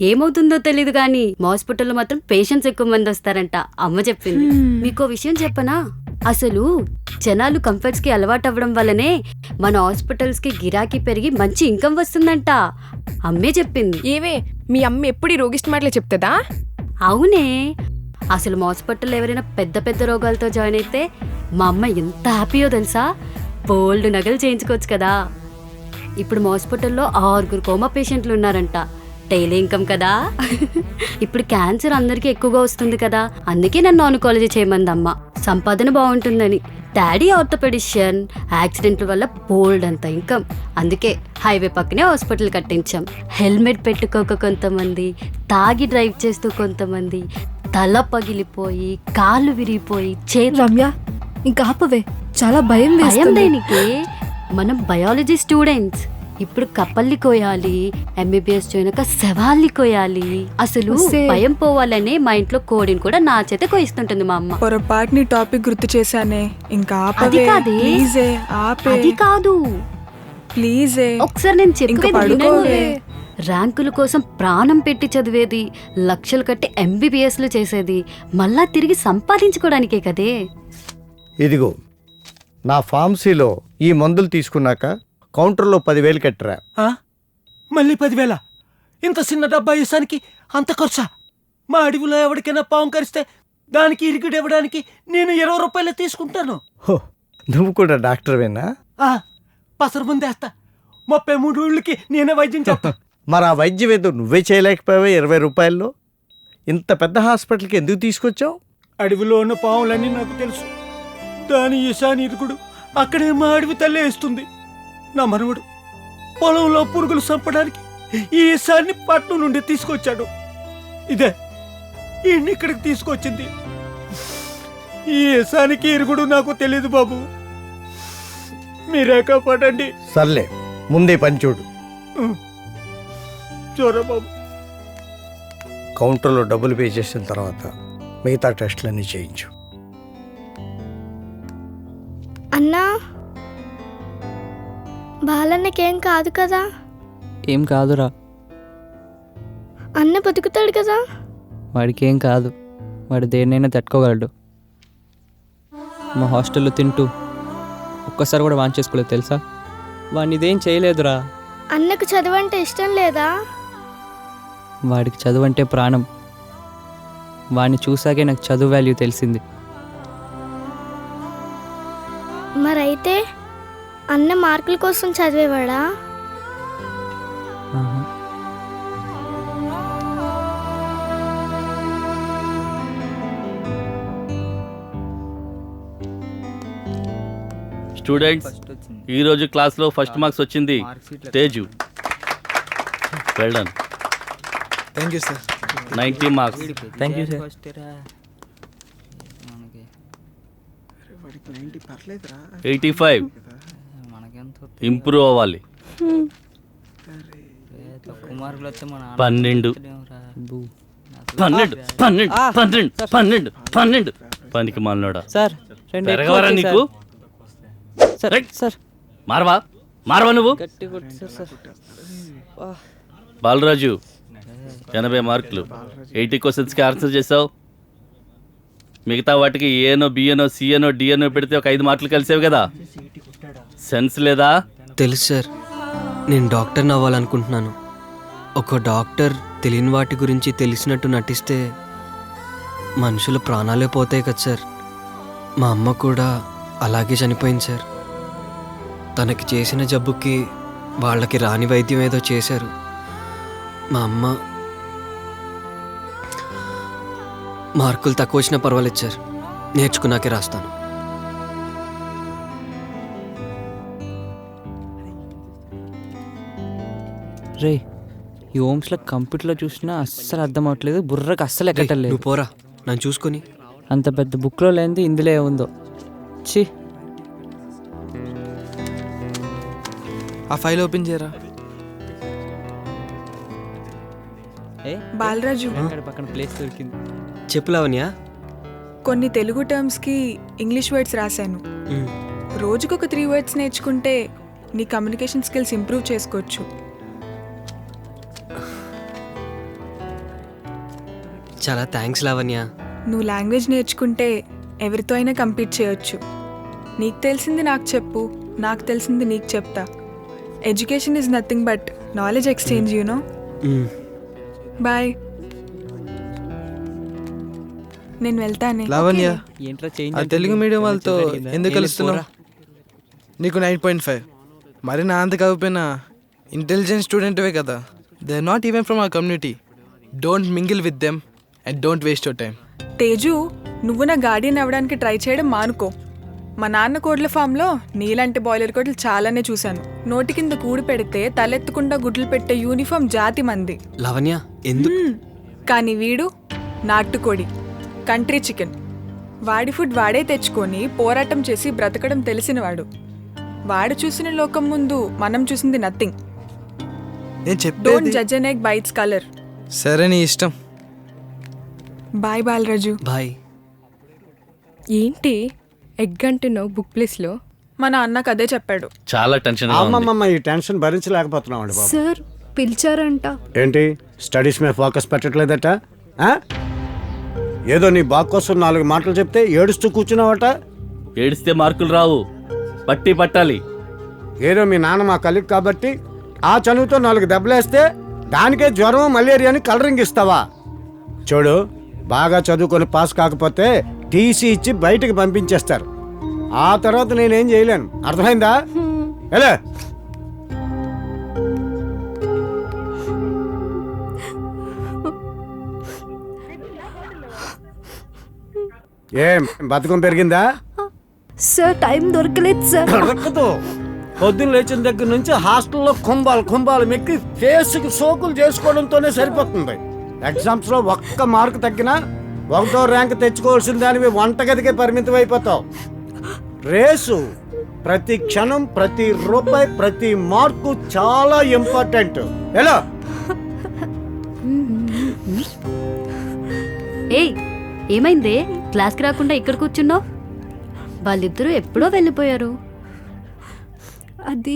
S4: ఏమవుతుందో తెలీదు కానీ హాస్పిటల్లో మాత్రం పేషెంట్స్ ఎక్కువ మంది వస్తారంట, అమ్మ చెప్పింది. మీకో విషయం చెప్పనా? అసలు జనాలు కంఫర్ట్స్ కి అలవాటు అవ్వడం వల్లనే మన హాస్పిటల్స్ కి గిరాకీ పెరిగి మంచి ఇన్కమ్ వస్తుందంట, అమ్మే చెప్పింది.
S9: ఏవే మీ అమ్మ ఎప్పుడు ఈ రోగిష్టి మాటలే చెప్తుందా?
S4: అవునే, అసలు మా హాస్పిటల్లో ఎవరైనా పెద్ద పెద్ద రోగాలతో జాయిన్ అయితే మా అమ్మ ఎంత హ్యాపీయో తెలుసా, బోల్డ్ నగలు చేయించుకోవచ్చు కదా. ఇప్పుడు మా హాస్పిటల్లో 6 కోమా పేషెంట్లు ఉన్నారంట, డైలీ ఇన్కమ్ కదా. ఇప్పుడు క్యాన్సర్ అందరికీ ఎక్కువగా వస్తుంది కదా, అందుకే నన్ను ఆన్కాలజీ చేయమంది అమ్మ, సంపాదన బాగుంటుందని. డాడీ ఆర్థోపెడిషియన్, యాక్సిడెంట్ల వల్ల బోల్డ్ అంత ఇన్కమ్, అందుకే హైవే పక్కనే హాస్పిటల్ కట్టించాం. హెల్మెట్ పెట్టుకోక కొంతమంది, తాగి డ్రైవ్ చేస్తూ కొంతమంది, తల పగిలిపోయి కాళ్ళు విరిగిపోయి
S12: రమ్య ఇంకా ఆపవే, చాలా భయం వేస్తుంది.
S4: దేనికి? మనం బయాలజీ స్టూడెంట్స్, ఇప్పుడు కప్పల్ని కోయాలి, ఎంబీబీఎస్ చేయనక శవాల్ని కోయాలి. అసలు భయం పోవాలనే మా ఇంట్లో కోడిని కూడా నా చేత కోయిస్తుంటుంది మా అమ్మ.
S11: పొరపాటుని టాపిక్ గుర్తు చేశానే, ఇంకా
S4: అది
S11: ఆపవే
S4: కాదే,
S11: ప్లీజే, ఆపే.
S4: అది కాదు
S11: ప్లీజే,
S4: ఒకసారి నేను చెప్పేది వినండి. ర్యాంకుల కోసం ప్రాణం పెట్టి చదివేది, లక్షలు కట్టి ఎంబీబీఎస్లు చేసేది మళ్ళా తిరిగి సంపాదించుకోవడానికే కదే.
S18: ఇదిగో నా ఫార్మసీలో ఈ మందులు తీసుకున్నాక కౌంటర్లో 10,000 కట్టరా.
S19: మళ్ళీ 10,000? ఇంత చిన్న డబ్బా ఇసానికి అంత ఖర్చా? మా అడవిలో ఎవరికైనా పాము కరిస్తే దానికి ఇరిగిడి ఇవ్వడానికి నేను 20 రూపాయలే తీసుకుంటాను.
S18: హో, నువ్వు కూడా డాక్టర్వేనా?
S19: పసరు ముందేస్తా, 33 ఊళ్ళకి నేనే వైద్యం చెప్తా.
S18: మరి ఆ వైద్యం ఏదో నువ్వే చేయలేకపోయావే 20 రూపాయల్లో? ఇంత పెద్ద హాస్పిటల్కి ఎందుకు తీసుకొచ్చావు?
S19: అడవిలో ఉన్న పాములన్నీ నాకు తెలుసు, దాని ఈశాని ఇరుగుడు అక్కడే మా అడవి తల్లే వేస్తుంది. నా మనవడు పొలంలో పురుగులు చంపడానికి ఈ ఈశాన్ని పట్నం నుండి తీసుకొచ్చాడు. ఇదే ఈయన్ని ఇక్కడికి తీసుకొచ్చింది. ఈ ఈశానికి ఇరుగుడు నాకు తెలియదు బాబు, మీరే కాపాడండి.
S18: సర్లే, ముందే పని చూడు.
S19: చూరా బాబు.
S18: కౌంటర్లో డబ్బులు పే చేసిన తర్వాత మిగతా టెస్టులన్నీ చేయించు.
S12: అన్నా, బాలన్నకేం కాదు కదా?
S2: ఏం కాదురా,
S12: అన్న బతుకుతాడు కదా?
S2: వాడికి ఏం కాదు, వాడు దేన్నైనా తట్టుకోగలడు. మా హాస్టల్లో తింటూ ఒక్కసారి కూడా వాన్ చేసుకోలేదు తెలుసా, వాడిని ఇదేం చేయలేదురా.
S12: అన్నకు చదువు అంటే ఇష్టం లేదా?
S2: వాడికి చదువు అంటే ప్రాణం, వాడిని చూసాకే నాకు చదువు వాల్యూ తెలిసింది.
S12: మరైతే అన్న మార్కుల కోసం చదివేవాడా?
S15: స్టూడెంట్స్, ఈరోజు క్లాస్లో ఫస్ట్ మార్క్స్ వచ్చింది Teju. Well done.
S14: Thank you sir.
S15: 90 marks.
S2: Thank you sir.
S15: 85. Improve అవ్వాలి. 12. 12. 12. 12. 12. పనికి మాలినోడా
S2: సార్ రెండు ఎక్కువ
S15: పెరగవరా
S2: వచ్చాయి
S15: నీకు
S2: సార్. సార్
S15: మారవా నువ్వు
S2: గట్టి కొట్టు సార్.
S15: బాలరాజు 80 మార్కులు 80 క్వశ్చన్స్కి ఆన్సర్ చేసావు. మిగతా వాటికి ఏనో బిఏనో సిఏనో డిఏనో పెడితే ఒక 5 మార్కులు కలిసేవి కదా. సెన్స్ లేదా?
S13: తెలుసు సార్, నేను డాక్టర్ని అవ్వాలనుకుంటున్నాను. ఒక డాక్టర్ తెలియని వాటి గురించి తెలిసినట్టు నటిస్తే మనుషుల ప్రాణాలే పోతాయి కదా సార్. మా అమ్మ కూడా అలాగే చనిపోయింది సార్. తనకి చేసిన జబ్బుకి వాళ్ళకి రాని వైద్యం ఏదో చేశారు. మా అమ్మ మార్కులు తక్కువ వచ్చినా పర్వాలేదు సార్, నేర్చుకున్నాకే రాస్తాను.
S2: రే ఈ హోమ్స్లో కంప్యూటర్లో చూసినా అస్సలు అర్థం అవట్లేదు, బుర్రకు అస్సలు ఎక్కట్లేదు.
S13: నువ్వు పోరా, నన్ను చూసుకొని.
S2: అంత పెద్ద బుక్లో లేనిది ఇందులో ఏముందో. ఛీ,
S14: ఆ ఫైల్ ఓపెన్ చేయరా.
S11: బాలరాజు,
S2: పక్కన ప్లేస్ దొరికింది.
S13: చెప్పు లావణ్య.
S11: కొన్ని తెలుగు టర్మ్స్కి ఇంగ్లీష్ వర్డ్స్ రాశాను. రోజుకొక 3 వర్డ్స్ నేర్చుకుంటే నీ కమ్యూనికేషన్ స్కిల్స్ ఇంప్రూవ్ చేసుకోవచ్చు.
S13: చాలా థ్యాంక్స్ లావణ్య.
S11: నువ్వు లాంగ్వేజ్ నేర్చుకుంటే ఎవరితో అయినా కంపీట్ చేయొచ్చు. నీకు తెలిసింది నాకు చెప్పు, నాకు తెలిసింది నీకు చెప్తా. Education is nothing but knowledge exchange, you know. Bye, నేను వెళ్తానే.
S14: లావణ్య,
S2: ఏంట్రా చేంజ్
S14: ఆ తెలుగు మీడియం వాళ్ళతో ఎందుకు కలుస్తున్నావు? నీకు 9.5. మరి నా అంత కాకపోయినా ఇంటెలిజెంట్ స్టూడెంట్వే కదా. They are not even from our community. Don't mingle with them and don't waste your time.
S11: Teju, నువ్వు నా గార్డియన్ అవ్వడానికి ట్రై చేయడం మానుకో. మా నాన్న కోడ్ల ఫామ్లో నీలాంటి బాయిలర్ కోట్లు చాలానే చూశాను. నోటి కింద కూడి పెడితే తలెత్తకుండా గుడ్లు పెట్టే యూనిఫామ్ జాతి మంది.
S13: లావణ్య, ఎందుకు?
S11: కానీ వీడు నాటుకోడి, కంట్రీ చికెన్. వాడి ఫుడ్ వాడే తెచ్చుకొని పోరాటం చేసి బ్రతకడం తెలిసినవాడు. వాడు చూసిన లోకం ముందు మనం చూసింది నథింగ్.
S14: నేను
S11: డోంట్
S14: చెప్పేది.
S11: Judge an egg by its colour.
S14: సరే, నీ ఇష్టం.
S11: బాయ్ బాలరాజు.
S13: బాయ్.
S9: ఏంటి ఎగ్ అంటున్నావు బుక్ ప్లేస్లో?
S11: మా నాన్నకు అదే చెప్పాడు.
S15: చాలా టెన్షన్.
S1: అమ్మమ్మ, ఈ టెన్షన్ భరించలేకపోతున్నాం అండి బాబు.
S12: సార్ పిలిచారంట.
S1: ఏంటి స్టడీస్ మీద ఫోకస్ పెట్టట్లేదట? ఆ? ఏదో నీ బాగు కోసం 4 మాటలు చెప్తే ఏడుస్తూ కూర్చున్నావట.
S15: ఏడిస్తే మార్కులు రావు, పట్టి పట్టాలి.
S1: ఏదో మీ నాన్న మా కలిగి కాబట్టి ఆ చనువుతో 4 దెబ్బలేస్తే దానికే జ్వరం మలేరియా అని కలరింగ్ ఇస్తావా? చూడు, బాగా చదువుకొని పాస్ కాకపోతే టీసీ ఇచ్చి బయటికి పంపించేస్తారు. ఆ తర్వాత నేనేం చేయలేను, అర్థమైందా? ఎలా ఏం బతుకం పెరిగిందా?
S12: సార్ టైం దొరకలేదు సార్.
S1: దొరకదు. పొద్దున్న లేచిన దగ్గర నుంచి హాస్టల్లో కుంభాలు మెక్కి ఫేస్కి సోకులు చేసుకోవడంతోనే సరిపోతుంది. ఎగ్జామ్స్లో 1 మార్కు తగ్గినా 1వ ర్యాంక్ తెచ్చుకోవాల్సిన దానివి వంటగదికే పరిమితం అయిపోతావు. రేసు ప్రతి క్షణం, ప్రతి రూపాయి, ప్రతి మార్కు చాలా ఇంపార్టెంట్. ఎలా?
S4: ఏయ్, ఏమైందే? క్లాస్కి రాకుండా ఇక్కడ కూర్చున్నావు? వాళ్ళిద్దరూ ఎప్పుడో వెళ్ళిపోయారు.
S12: అది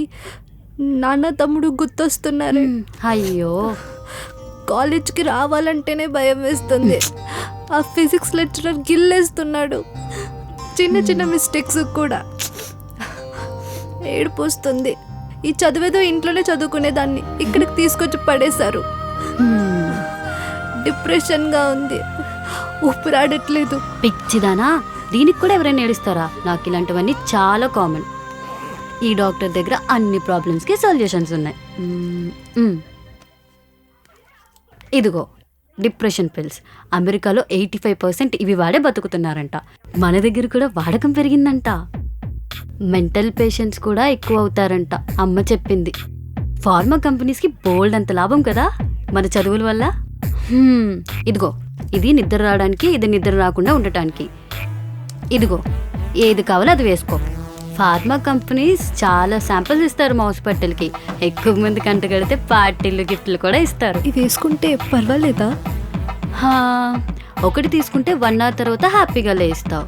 S12: నాన్న తమ్ముడు గుర్తొస్తున్నారు.
S4: అయ్యో,
S12: కాలేజ్కి రావాలంటేనే భయం వేస్తుంది. ఆ ఫిజిక్స్ లెక్చరర్ గిల్లేస్తున్నాడు. చిన్న చిన్న మిస్టేక్స్ కూడా ఏడుపు వస్తుంది. ఈ చదివేదో ఇంట్లోనే చదువుకునేదాన్ని ఇక్కడికి తీసుకొచ్చి పడేశారు. డిప్రెషన్గా ఉంది, ఊపిరాడట్లేదు.
S4: పిచ్చిదానా, దీనికి కూడా ఎవరైనా ఏడుస్తారా? నాకు ఇలాంటివన్నీ చాలా కామన్. ఈ డాక్టర్ దగ్గర అన్ని ప్రాబ్లమ్స్కి సొల్యూషన్స్ ఉన్నాయి. ఇదిగో డిప్రెషన్ పిల్స్. అమెరికాలో 85% ఇవి వాడే బతుకుతున్నారంట. మన దగ్గర కూడా వాడకం పెరిగిందంట. మెంటల్ పేషెంట్స్ కూడా ఎక్కువ అవుతారంట, అమ్మ చెప్పింది. ఫార్మా కంపెనీస్కి బోల్డ్ అంత లాభం కదా మన చదువుల వల్ల. ఇదిగో, ఇది నిద్ర రావడానికి, ఇది నిద్ర రాకుండా ఉండటానికి. ఇదిగో, ఏది కావాలో అది వేసుకో. ఫార్మా కంపెనీస్ చాలా శాంపిల్స్ ఇస్తారు మా హాస్పిటల్కి. ఎక్కువ మంది కంటగడితే పార్టీలు, గిఫ్ట్లు కూడా ఇస్తారు.
S12: ఇది వేసుకుంటే పర్వాలేదా?
S4: ఒకటి తీసుకుంటే 1 hour తర్వాత హ్యాపీగా లేస్తావు.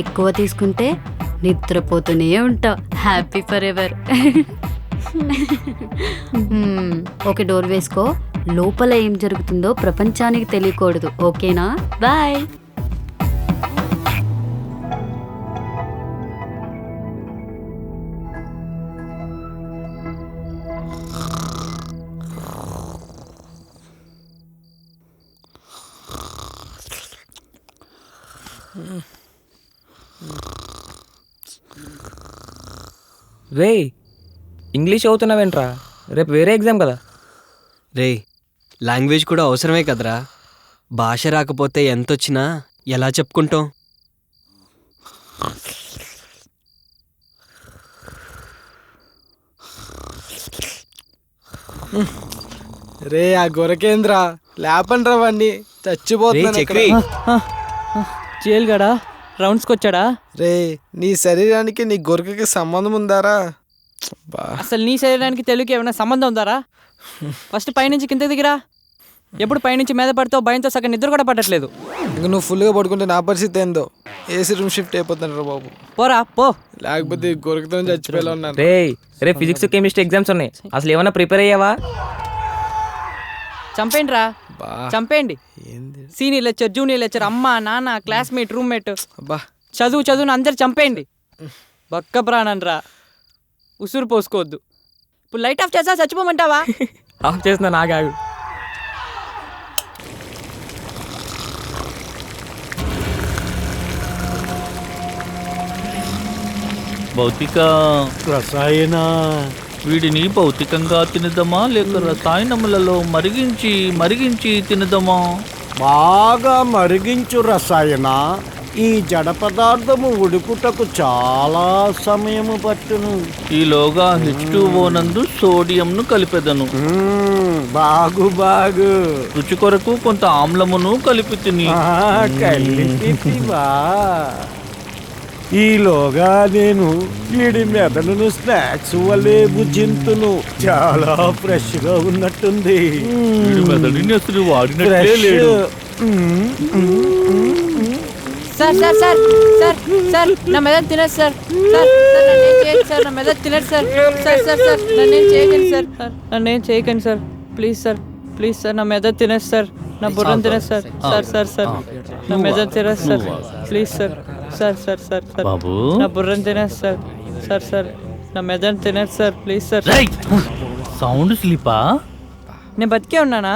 S4: ఎక్కువ తీసుకుంటే నిద్రపోతూనే ఉంటావు, happy for ever. Okay, door వేసుకో. లోపల ఏం జరుగుతుందో ప్రపంచానికి తెలియకూడదు, ఓకేనా? బాయ్.
S2: రే, ఇంగ్లీష్ చదువుతున్నావేంట్రా? రేపు వేరే ఎగ్జామ్ కదా.
S13: రే, లాంగ్వేజ్ కూడా అవసరమే కదరా. భాష రాకపోతే ఎంతొచ్చినా ఎలా చెప్పుకుంటాం?
S14: రే, ఆ గొరకేంద్ర లేపండ్రా వాడిని, చచ్చిపోతున్నాను ఇక్కడ.
S2: చేయాలిగాడా రౌండ్స్కి వచ్చాడా?
S14: రే, నీ శరీరానికి నీ గొరకకి సంబంధం ఉందారా?
S2: అసలు నీ శరీరానికి తెలుగుకి ఏమైనా సంబంధం ఉందారా? ఫస్ట్ పైనుంచి కింద దిగిరా. ఎప్పుడు పైనుంచి మీద పడితే భయంతో సగం నిద్ర కూడా పట్టట్లేదు.
S14: ఇంక నువ్వు ఫుల్గా పడుకుంటే నా పరిస్థితి ఏందో. ఏసీ రూమ్ షిఫ్ట్ అయిపోతాను బాబు.
S2: పోరా పో,
S14: లేకపోతే గొరకతో చచ్చిపోయేలా ఉన్నాను.
S2: రే ఫిజిక్స్ కెమిస్ట్రీ ఎగ్జామ్స్ ఉన్నాయి, అసలు ఏమన్నా ప్రిపేర్ అయ్యావా? చంపేయండి రా, చంపేయండి. సీనియర్ లెక్చర్, జూనియర్ లెక్చర్, అమ్మ నాన్న, క్లాస్మేట్, రూమ్మేట్, చదువును అందరు చంపేయండి. బక్క ప్రాణం రా, ఉసురు పోసుకోవద్దు. ఇప్పుడు లైట్ ఆఫ్ చేసా చచ్చిపోమంటావా? ఆఫ్ చేస్తున్నా, నాగాగు.
S15: భౌతిక
S19: రసాయన
S15: వీడిని భౌతికంగా తినదమా లేక రసాయనములలో మరిగించి మరిగించి తినదమా?
S1: బాగా మరిగించు రసాయన. ఈ జడ పదార్థము ఉడుకుటకు చాలా సమయము పట్టును.
S15: ఈలోగా H2O నందు సోడియంను కలిపెదను.
S1: బాగు బాగు.
S15: రుచి కొరకు కొంత ఆమ్లమును కలిపి తిని.
S1: కలిపితివా? ఈలోగా నేను వీడి మెదడును స్నాక్స్ వల్లే భుజింతును. చాలా ఫ్రెష్ గా ఉన్నట్టుంది.
S15: మెదడుని అసలు వాడినట్లే లేడు.
S2: Sir sir sir sir sir నా మెదడు తినదు సార్. సార్ నన్నేం చేయకండి సార్, నా మెదడు తినదు సార్. సార్ సార్ సార్ నన్నేం చేయకండి సార్, నన్నేం చేయకండి sir, please sir, please sir. నా మెదడు తినదు సార్, నా బుర్రను తినదు సార్. సార్ సార్ సార్ నా మెదడు తినదు sir, please sir. Sir sir sir sir నా బుర్రను తినదు సార్. సార్ సార్ నా మెదడు తినదు సార్, ప్లీజ్ సార్.
S15: సౌండ్ స్లీపా?
S2: నేను బతికే ఉన్నానా?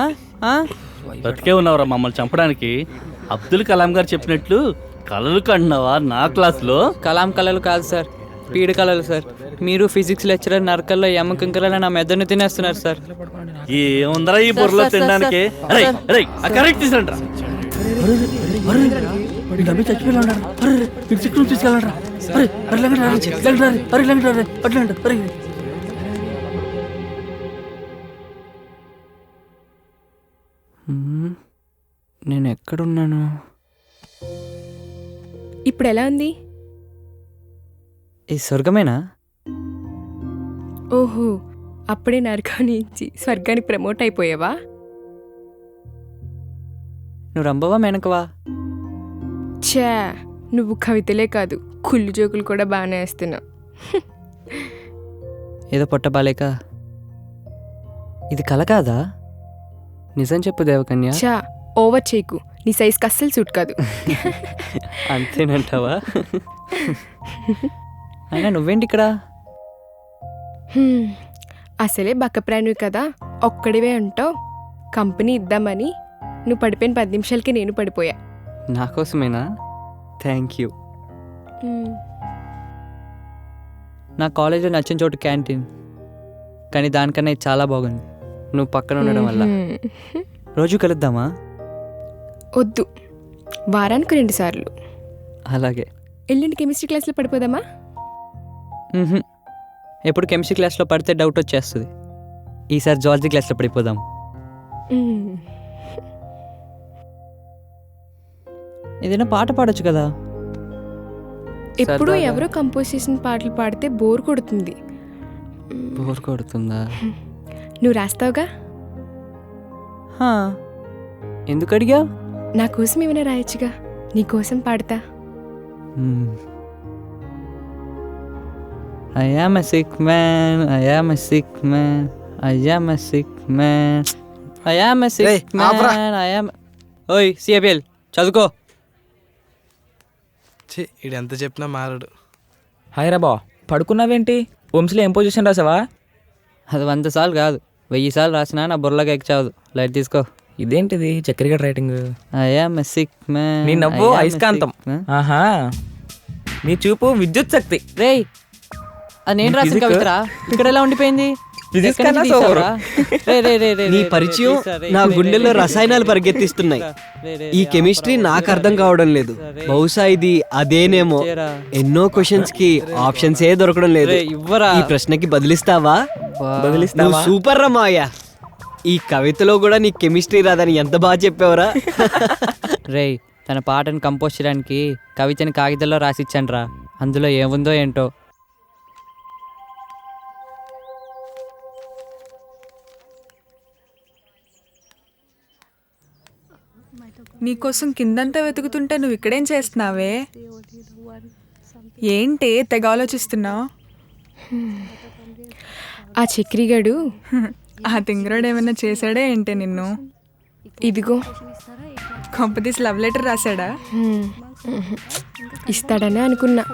S15: బతికే ఉన్నావురా మమ్మల్ని చంపడానికి. అబ్దుల్ కలాం గారు చెప్పినట్లు కలలు కంటున్నావా నా క్లాస్లో?
S2: కలాం కళలు కాదు సార్, పీడ కళలు సార్. మీరు ఫిజిక్స్ లెక్చరర్ నరకల్లో ఎమ్మకంకరలో నా మెదడుని తినేస్తున్నారు సార్.
S15: ఏముందరా ఈ బుర్రలో తినడానికి? కరెక్ట్ తీసుకురండి.
S2: నేను ఎక్కడున్నాను?
S9: ఇప్పుడు ఎలా ఉంది?
S2: ఈ స్వర్గమేనా?
S9: ఓహో, అప్పుడే నరకాన్ని ఇచ్చి స్వర్గానికి ప్రమోట్ అయిపోయావా?
S2: నువ్వు రంబవా మేనకవా?
S9: ఛా, నువ్వు కవితలే కాదు కుళ్ళు జోకులు కూడా బాగానే వేస్తున్నావు.
S2: ఏదో పొట్టబాలేక. ఇది కల కాదా? నిజం చెప్పు దేవకన్య.
S9: చా, ఓవర్ చేయకు, నీ సైజ్కి అస్సలు సూట్ కాదు.
S2: అంతేనంటావా? అయినా నువ్వేంటి ఇక్కడ?
S9: అసలే బక్కప్రాణివి కదా, ఒక్కడివే అంటావు. కంపెనీ ఇద్దామని నువ్వు పడిపోయిన 10 నిమిషాలకి నేను పడిపోయా.
S2: నా కోసమేనా? Thank you. నా కాలేజీలో నచ్చిన చోటు క్యాంటీన్, కానీ దానికన్నా ఇది చాలా బాగుంది నువ్వు పక్కన ఉండడం వల్ల. రోజు కలుద్దామా?
S9: వద్దు, వారానికి 2 సార్లు.
S2: అలాగే.
S9: ఎల్లుండి కెమిస్ట్రీ క్లాస్లో పడిపోదామా?
S2: ఎప్పుడు కెమిస్ట్రీ క్లాస్లో పడితే డౌట్ వచ్చేస్తుంది. ఈసారి జువాలజీ క్లాస్లో పడిపోదాం. ఏదైనా పాట పాడొచ్చు కదా.
S9: ఎప్పుడు ఎవరో కంపోజ్ చేసిన పాటలు పాడితే బోర్ కొడుతుంది.
S2: బోర్ కొడుతుందా?
S9: నువ్వు రాస్తావుగా.
S2: ఎందుకు అడిగా?
S9: నా కోసం ఏమైనా రాయొచ్చుగా, నీ కోసం పాడతా.
S2: I am a sick man, I am a sick man, I am a sick man, I am a sick man, I am... ఓయ్ సిఏపిఎల్ చదువుకో.
S14: ఇది ఎంత చెప్పినా మారడు.
S20: హాయ్ రా బా, పడుకున్నావేంటి? ఓమ్స్లో ఏం పొజిషన్ రాసావా?
S2: అది 100 సార్లు కాదు, 1000 సార్లు రాసినా నా బుర్రలోకి ఎక్కిచావదు. లైట్ తీసుకో.
S20: ఇదేంటిది చక్కెరగడ writing?
S2: I am a sick man.
S20: నీ నవ్వు అయస్కాంతం. ఆహా, నీ చూపు విద్యుత్ శక్తి.
S2: రేయ్, అది నేను రాసిన కవితరా, ఇక్కడ ఎలా ఉండిపోయింది?
S13: నీ పరిచయం నా గుండెల్లో రసాయనాలు పరిగెత్తిస్తున్నాయి. ఈ కెమిస్ట్రీ నాకు అర్థం కావడం లేదు. బహుశా ఇది అదేనేమో. ఎన్నో క్వశ్చన్స్ కి ఆప్షన్స్ ఏ దొరకడం లేదు. ఈ ప్రశ్నకి బదిలిస్తావా? నువ్వు సూపర్ రా మాయా. ఈ కవితలో కూడా నీ కెమిస్ట్రీ రాదని ఎంత బాగా చెప్పావురా.
S2: రేయ్, తన పాటను కంపోజ్ చేయడానికి కవితని కాగితంలో రాసిచ్చాను రా. అందులో ఏముందో ఏంటో.
S11: నీకోసం కిందంతా వెతుకుతుంటే నువ్వు ఇక్కడేం చేస్తున్నావే? ఏంటి తెగ ఆలోచిస్తున్నావు?
S9: ఆ చక్రిగాడు
S11: ఆ తింగరోడు ఏమైనా చేశాడే ఏంటి నిన్ను?
S9: ఇదిగో
S11: కొంపదీసి లవ్ లెటర్ రాశాడా?
S9: ఇస్తాడనే అనుకున్నా.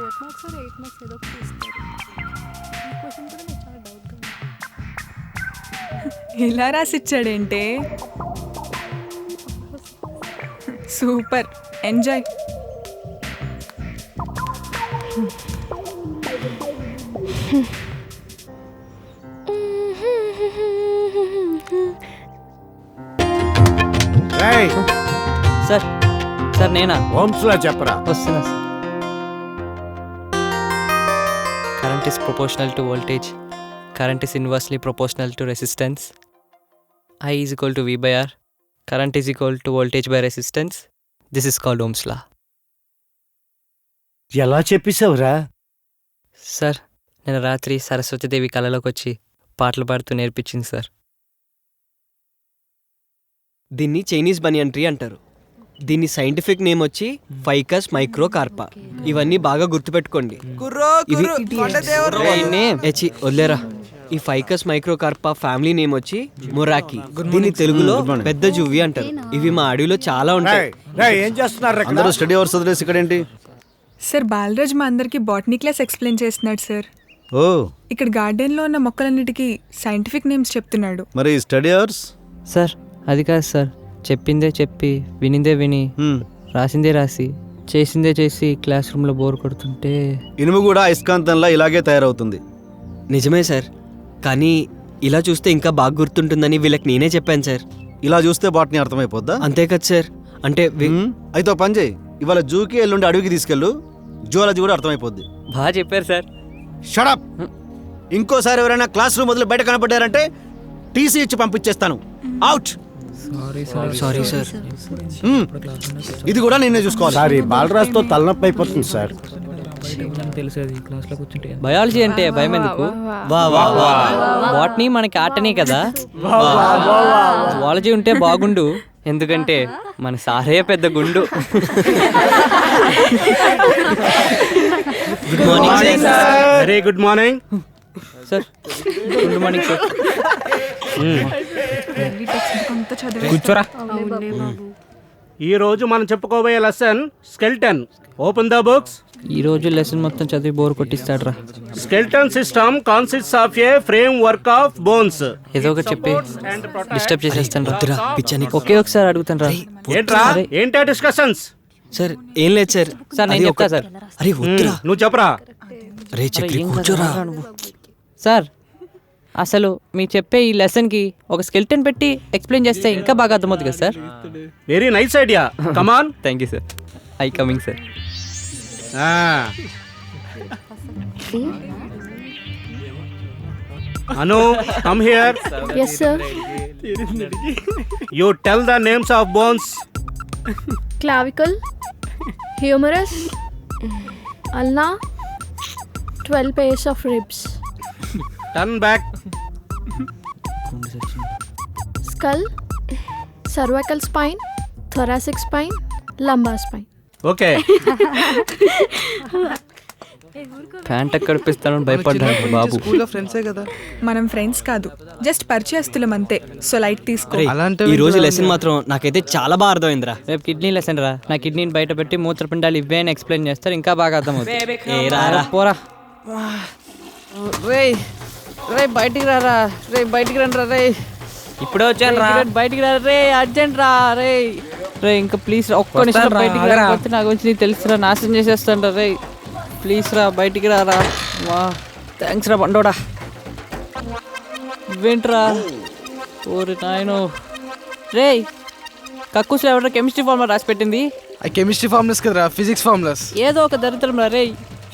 S11: ఇలా రాసిచ్చాడేంటి? Super, enjoy.
S2: సార్ సార్ నేనా?
S1: ఓమ్స్లా చెప్పరా.
S2: వస్తున్నా sir. Current is proportional to voltage. Current is inversely proportional to resistance. I is equal to V by R. Current is equal to voltage by resistance. This is called Ohm's law.
S1: ఎలా చెప్పేశావురా?
S2: సార్, నేను రాత్రి సరస్వతీదేవి కళలోకి వచ్చి పాటలు పాడుతూ నేర్పించింది సార్.
S13: దీన్ని చైనీస్ బనియన్ ట్రీ అంటారు. దీని సైంటిఫిక్ నేమ్ వచ్చి ఫైకస్ మైక్రోకార్పా. ఇవన్నీ బాగా గుర్తుపెట్టుకోండి. వదిలేరా. ఈ ఫైకస్ మైక్రోకార్పా ఫ్యామిలీ నేమ్ వచ్చి మొరాకి. దీన్ని తెలుగులో పెద్ద జువ్వి అంటారు. ఇవి మా అడవిలో చాలా ఉంటాయి.
S1: ఏం చేస్తున్నారు?
S3: అందరూ స్టడీ అవర్స్ వదిలేసి ఇక్కడ ఏంటి?
S11: సార్, బాలరాజ్ మా అందరికి బాటనీ క్లాస్ ఎక్స్ప్లెయిన్ చేస్తున్నాడు సార్.
S3: ఓ,
S11: ఇక్కడ గార్డెన్లో ఉన్న మొక్కలన్నిటికీ సైంటిఫిక్ నేమ్స్ చెప్తున్నాడు.
S3: మరి స్టడీ అవర్స్?
S2: సార్ అది కాదు సార్, చెప్పిందే చెప్పి వినిందే విని రాసిందే రాసి చేసిందే చేసి క్లాస్ రూమ్లో బోర్ కొడుతుంటే.
S3: ఇనుము కూడా అయస్కాంతంలా ఇలాగే తయారవుతుంది.
S13: నిజమే సార్, కానీ ఇలా చూస్తే ఇంకా బాగా గుర్తుంటుందని వీళ్ళకి నేనే చెప్పాను సార్.
S3: ఇలా చూస్తే బాటనీ అర్థమైపోద్దా?
S13: అంతే కదా సార్. అంటే
S3: అయితే పని చేయి, ఇవాళ జూకి ఎల్లుండి అడవికి తీసుకెళ్ళు. జూవాలజీ కూడా అర్థమైపోద్ది.
S2: బాగా చెప్పారు సార్.
S3: షడప్. ఇంకోసారి ఎవరైనా క్లాస్ రూమ్ వదిలి బయట కనపడ్డారంటే టీసీ ఇచ్చి పంపించేస్తాను. అవుట్.
S13: Sorry sir.
S3: ఇది కూడా నిన్నే చూసుకోవాలి.
S1: సారీ, బాలరాజ్తో తలనొప్పి అయిపోతుంది సార్.
S2: బయాలజీ అంటే భయం ఎందుకు? బాటనీ మనకి ఆటనే కదా. జువాలజీ ఉంటే బాగుండు, ఎందుకంటే మన సారే పెద్ద గుండు.
S8: Good morning sir. Very good morning
S2: sir. Good morning sir.
S8: కూర్చోరా. ఈ రోజు మనం చెప్పుకోబోయే lesson skeleton. Open the books.
S2: ఈ రోజు లెసన్ మొత్తం చదివి బోర్ కొట్టిస్తాడు రా.
S8: Skeleton system consists of a framework of bones.
S2: ఏదో ఒకటి చెప్పి డిస్టర్బ్ చేసేస్తాను రా. ఒకే ఒకసారి అడుగుతాను రా.
S8: ఏంట్రా, ఏంటా డిస్కషన్స్?
S13: సార్ ఏం లేదు సార్.
S2: సార్ నేను చెప్తా సార్.
S13: అరే వద్దురా,
S8: నువ్వు చెప్పరా.
S13: అరే చక్రి కూర్చోరా.
S2: సార్, అసలు మీరు చెప్పే ఈ లెసన్కి ఒక స్కెల్టన్ పెట్టి ఎక్స్ప్లెయిన్ చేస్తే ఇంకా బాగా అర్థమవుతుంది కదా sir.
S8: Very nice idea. Come on.
S2: Thank you sir. I coming sir.
S8: Anu, come here.
S12: Yes, sir.
S8: You tell the names of bones.
S12: Clavicle, humerus, ulna, 12 pairs of ribs.
S8: Turn back.
S12: Skull, cervical spine, thoracic spine, lumbar spine.
S8: Okay.
S2: Pant ఎక్కడ పిస్తాను భయపడ్డాను బాబు.
S14: స్కూల్లో ఫ్రెండ్సే కదా.
S11: మనం ఫ్రెండ్స్ కాదు, జస్ట్ పరిచయస్తులం అంతే. సో లైట్ తీసుకో.
S13: ఈ రోజు లెసన్ మాత్రం నాకైతే చాలా బాగా అర్థమైందిరా.
S2: రేపు కిడ్నీ లెసన్ రా. నా కిడ్నీని బయట పెట్టి మూత్రపిండాలు ఇవే అని ఎక్స్ప్లెయిన్ చేస్తారు, ఇంకా బాగా అర్థమవుతుంది. పోరా రే రే బయటికి రారా. రే బయటికి రండి రా. రే
S20: ఇప్పుడే వచ్చాను రా.
S2: బయటికి రా రే, అర్జెంట్ రా. రే రే ఇంకా ప్లీజ్ రా, ఒక్క నిమిషం బయటికి రా. నా గురించి నీకు తెలుసురా, నాశనం చేసేస్తాను రా. రే ప్లీజ్ రా, బయటికి రారా. వా థ్యాంక్స్ రా బండోడా. ఇవేంట్రా, ఓరి నాయనో. రే కక్కుస్లో ఎవరైనా కెమిస్ట్రీ ఫార్ములా రాసి పెట్టింది?
S14: ఆ కెమిస్ట్రీ ఫార్ములాస్ కదరా, ఫిజిక్స్ ఫార్ములాస్.
S2: ఏదో ఒక దరిద్రం రా. రే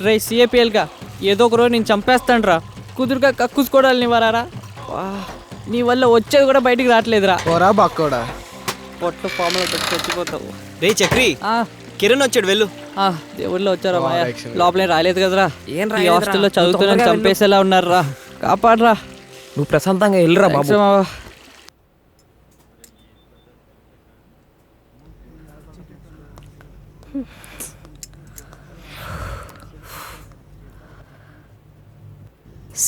S2: రే సిఏపిఎల్గా ఏదో ఒక రోజు నేను చంపేస్తాను రా. కుదురుగా కక్కుసుకోవడాలి వారా. నీ వల్ల వచ్చేది కూడా బయటికి రావట్లేదురా.
S14: ఓరా బాక్కోడా,
S2: పొట్ల ఫార్ములా పెట్టి చచ్చిపోతావు.
S13: రే చక్రి, కిరణ్ వచ్చాడు వెళ్ళు.
S2: దేవుళ్ళో వచ్చారా మాయా, లోపలే రాలేదు కదరా. ఈ హాస్టల్లో చదువుతున్నాను చంపేసేలా ఉన్నారు రా. కాపాడరా.
S20: నువ్వు ప్రశాంతంగా వెళ్ళరా బాబు.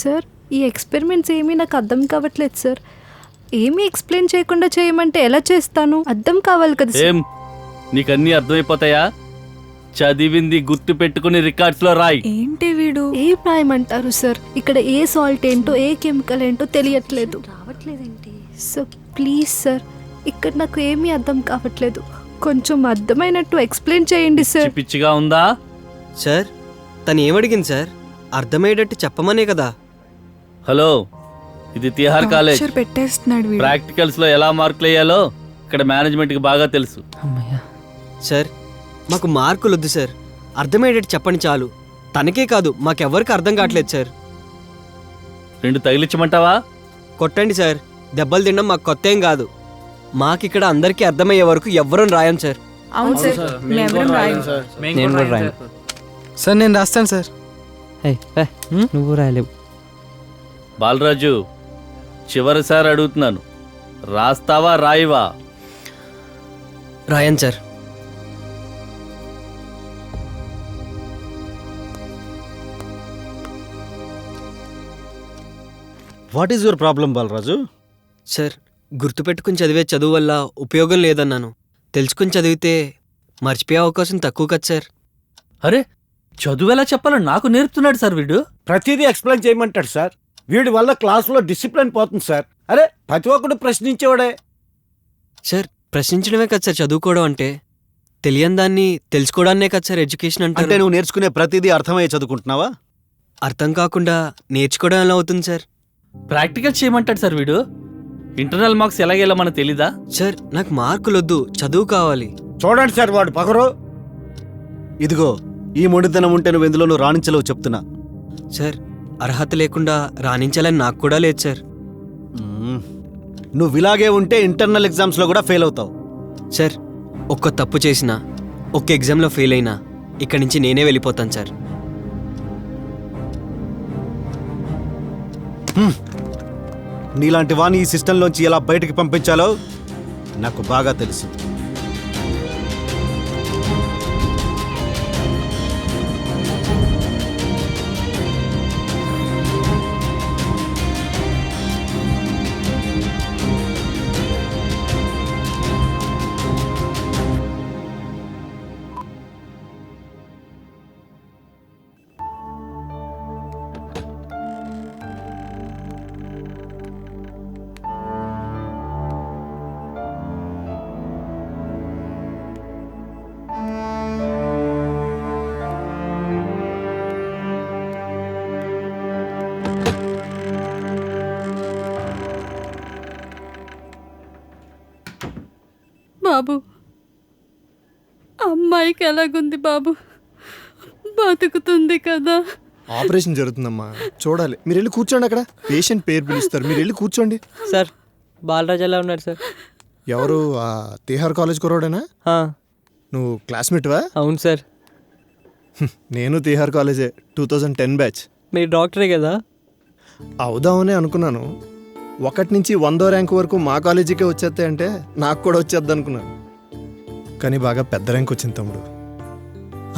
S12: సార్ ఈ ఎక్స్పెరిమెంట్స్ ఏమీ నాకు అర్థం కావట్లేదు సార్. ఏమీ ఎక్స్ప్లెయిన్ చేయకుండా చేయమంటే ఎలా చేస్తాను? అర్థం కావాలి కదా సార్.
S15: ఏం నీకన్నీ అర్థమైపోతాయా? చదివింది గుర్తు పెట్టుకుని రికార్డ్స్ లో రాయి.
S12: ఏంటి వీడు ఏం రాయమంటారు సార్? ఇక్కడ ఏ సాల్ట్ ఏంటో ఏ కెమికల్ ఏంటో తెలియట్లేదు. రావట్లేదేంటి సార్? ప్లీజ్ సార్, ఇక్కడ నాకు ఏమీ అర్థం కావట్లేదు. కొంచెం అర్థమైనట్టు ఎక్స్ప్లెయిన్ చేయండి సార్.
S15: పిచ్చిగా ఉందా
S13: సార్? తను ఏమడిగింది సార్? అర్థమయ్యేటట్టు చెప్పమనే కదా.
S15: హలో, ఇది తిహార్ కాలేజ్.
S11: పెట్టేస్తున్నాడు వీడు.
S15: ప్రాక్టికల్స్ లో ఎలా మార్కులు వేయాలో ఇక్కడ మేనేజ్మెంట్ కి బాగా తెలుసు.
S13: సార్ మాకు మార్కులు వద్దు సార్, అర్థమయ్యేటట్టు చెప్పండి చాలు. తనకే కాదు మాకెవరికి అర్థం కావట్లేదు సార్.
S15: 2 తగిలించమంటావా?
S13: కొట్టండి సార్, దెబ్బలు తినడం మాకు కొత్త ఏం కాదు. మాకిక్కడ అందరికీ అర్థమయ్యే వరకు ఎవ్వరూ రాయం సార్.
S11: అవును సార్,
S2: నేను కూడా రాయను
S14: సార్. నేను రాస్తాను సార్.
S2: నువ్వు రాయలేవు.
S15: బాలరాజు, చివరిసారి అడుగుతున్నాను, రాస్తావా రాయివా?
S13: రాయను sir.
S3: What is your problem Balaraju?
S13: Sir గుర్తుపెట్టుకుని చదివే చదువు వల్ల ఉపయోగం లేదన్నాను. తెలుసుకుని చదివితే మర్చిపోయే అవకాశం తక్కువ కదా సార్.
S15: అరే చదువు ఎలా చెప్పాలో నాకు నేర్పుతున్నాడు సార్ వీడు.
S1: ప్రతిదీ ఎక్స్ప్లెయిన్ చేయమంటాడు సార్. వీడి వల్ల క్లాసులో డిసిప్లిన్ పోతుంది సార్. అరే ప్రతి ఒక్కడు ప్రశ్నించేవాడే
S13: సార్. ప్రశ్నించడమే కదా సార్ చదువుకోవడం అంటే. తెలియని దాన్ని తెలుసుకోవడాన్నే కదా సార్ ఎడ్యుకేషన్ అంటే.
S3: అంటే నువ్వు నేర్చుకునే ప్రతిదీ అర్థమయ్యే చదువుకుంటున్నావా?
S13: అర్థం కాకుండా నేర్చుకోవడం ఎలా అవుతుంది సార్?
S15: ప్రాక్టికల్ చేయమంటాడు సార్ వీడు. ఇంటర్నల్ మార్క్స్ ఎలాగేలా మనకు తెలీదా?
S13: సార్ నాకు మార్కులు వద్దు, చదువు కావాలి.
S1: చూడండి సార్ వాడు పగరు.
S3: ఇదిగో ఈ మొండితనం ఉంటే నువ్వు ఎందులో రాణించలేవు చెప్తున్నా.
S13: సార్ అర్హత లేకుండా రాణించాలని నాకు కూడా లేదు సార్.
S3: నువ్వు ఇలాగే ఉంటే ఇంటర్నల్ ఎగ్జామ్స్లో కూడా ఫెయిల్ అవుతావు.
S13: సార్ ఒక్క తప్పు చేసినా, ఒక్క ఎగ్జామ్లో ఫెయిల్ అయినా ఇక్కడి నుంచి నేనే వెళ్ళిపోతాను సార్.
S3: నీలాంటి వాణి ఈ సిస్టంలోంచి ఎలా బయటికి పంపించాలో నాకు బాగా తెలుసు.
S4: బాబు అమ్మాయికి ఎలాగుంది బాబు? బతుకుతుంది కదా?
S21: ఆపరేషన్ జరుగుతుందమ్మా, చూడాలి. మీరు వెళ్ళి కూర్చోండి, అక్కడ పేషెంట్ పేరు పిలుస్తారు, మీరు వెళ్ళి కూర్చోండి.
S2: సార్ బాలరాజు ఎలా ఉన్నాడు సార్?
S21: ఎవరు? ఆ తిహార్ కాలేజ్ కురవాడేనా? నువ్వు క్లాస్మేట్వా?
S2: అవును సార్.
S21: నేను తిహార్ కాలేజే, 2010 బ్యాచ్.
S2: మీరు డాక్టరే కదా?
S21: అవుదామనే అనుకున్నాను. 1 నుంచి 100 ర్యాంక్ వరకు మా కాలేజీకే వచ్చేస్తాయి అంటే నాకు కూడా వచ్చేద్ది అనుకున్నాను. కానీ బాగా పెద్ద ర్యాంక్ వచ్చింది తమ్ముడు.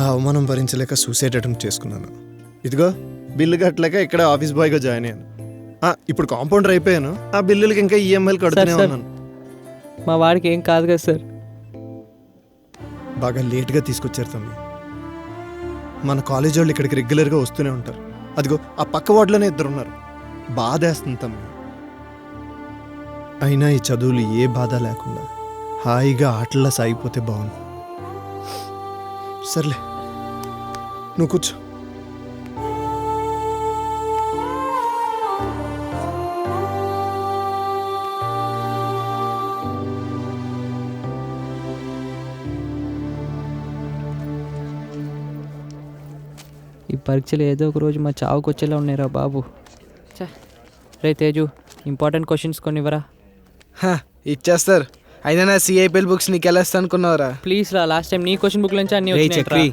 S21: ఆ అవమానం భరించలేక సూసైడ్ అటెంప్ట్ చేసుకున్నాను. ఇదిగో బిల్లు కట్టలేక ఇక్కడ ఆఫీస్ బాయ్గా జాయిన్ అయ్యాను. ఇప్పుడు కాంపౌండర్ అయిపోయాను. ఆ బిల్లులకి ఇంకా ఈఎంఐలు కడుతూనే ఉన్నాను.
S2: మా వాడికి ఏం కాదు కదా సార్.
S21: బాగా లేట్గా తీసుకొచ్చారు తమ్మి. మన కాలేజ్ వాళ్ళు ఇక్కడికి రెగ్యులర్గా వస్తూనే ఉంటారు. అదిగో ఆ పక్క వార్డులోనే 2 ఉన్నారు. బాధేస్తుంది తమ్మి. అయినా ఈ చదువులు ఏ బాధ లేకుండా హాయిగా ఆటల్లో సాగిపోతే బాగుంది. సర్లే, నువ్వు కూర్చో.
S2: ఈ పరీక్షలు ఏదో ఒక రోజు మా చావుకు వచ్చేలా ఉన్నాయిరా బాబు. రే తేజు, ఇంపార్టెంట్ క్వశ్చన్స్ కొన్ని ఇవ్వరా.
S14: ఇచ్చేస్తారు. అయినా నా సిఐపిఎల్ బుక్స్ నీకు ఎలా ఇస్తా అనుకున్నావురా?
S2: ప్లీజ్ రా, లాస్ట్ టైం నీ క్వశ్చన్ బుక్ నుంచి అన్ని
S13: రే చక్రి,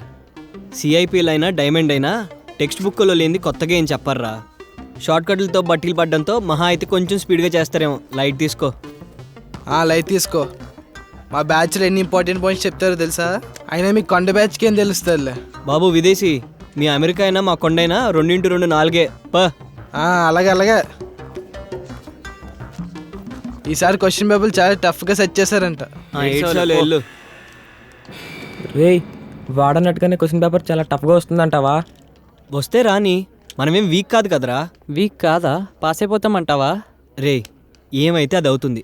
S13: సిఐపిఎల్ అయినా డైమండ్ అయినా టెక్స్ట్ బుక్లో లేనిది కొత్తగా ఏం చెప్పర్రా. షార్ట్ కట్లతో బట్టీలు పడ్డంతో మహా అయితే కొంచెం స్పీడ్గా చేస్తారేమో. లైట్ తీసుకో.
S14: లైట్ తీసుకో. మా బ్యాచ్లో ఎన్ని ఇంపార్టెంట్ పాయింట్స్ చెప్తారో తెలుసా? అయినా మీ కొండ బ్యాచ్కి ఏం తెలుస్తుందిలే.
S13: బాబు విదేశీ, మీ అమెరికా అయినా మా కొండైనా 2x2 4 పా.
S14: అలాగే అలాగే. ఈసారి క్వశ్చన్ పేపర్లు చాలా టఫ్గా సెట్ చేశారంట.
S20: రే వాడన్నట్టుగానే క్వశ్చన్ పేపర్ చాలా టఫ్గా వస్తుందంటావా?
S13: వస్తే రాని, మనమేం వీక్ కాదు కదరా.
S2: వీక్ కాదా? పాస్ అయిపోతామంటావా?
S13: రే ఏమైతే అది అవుతుంది.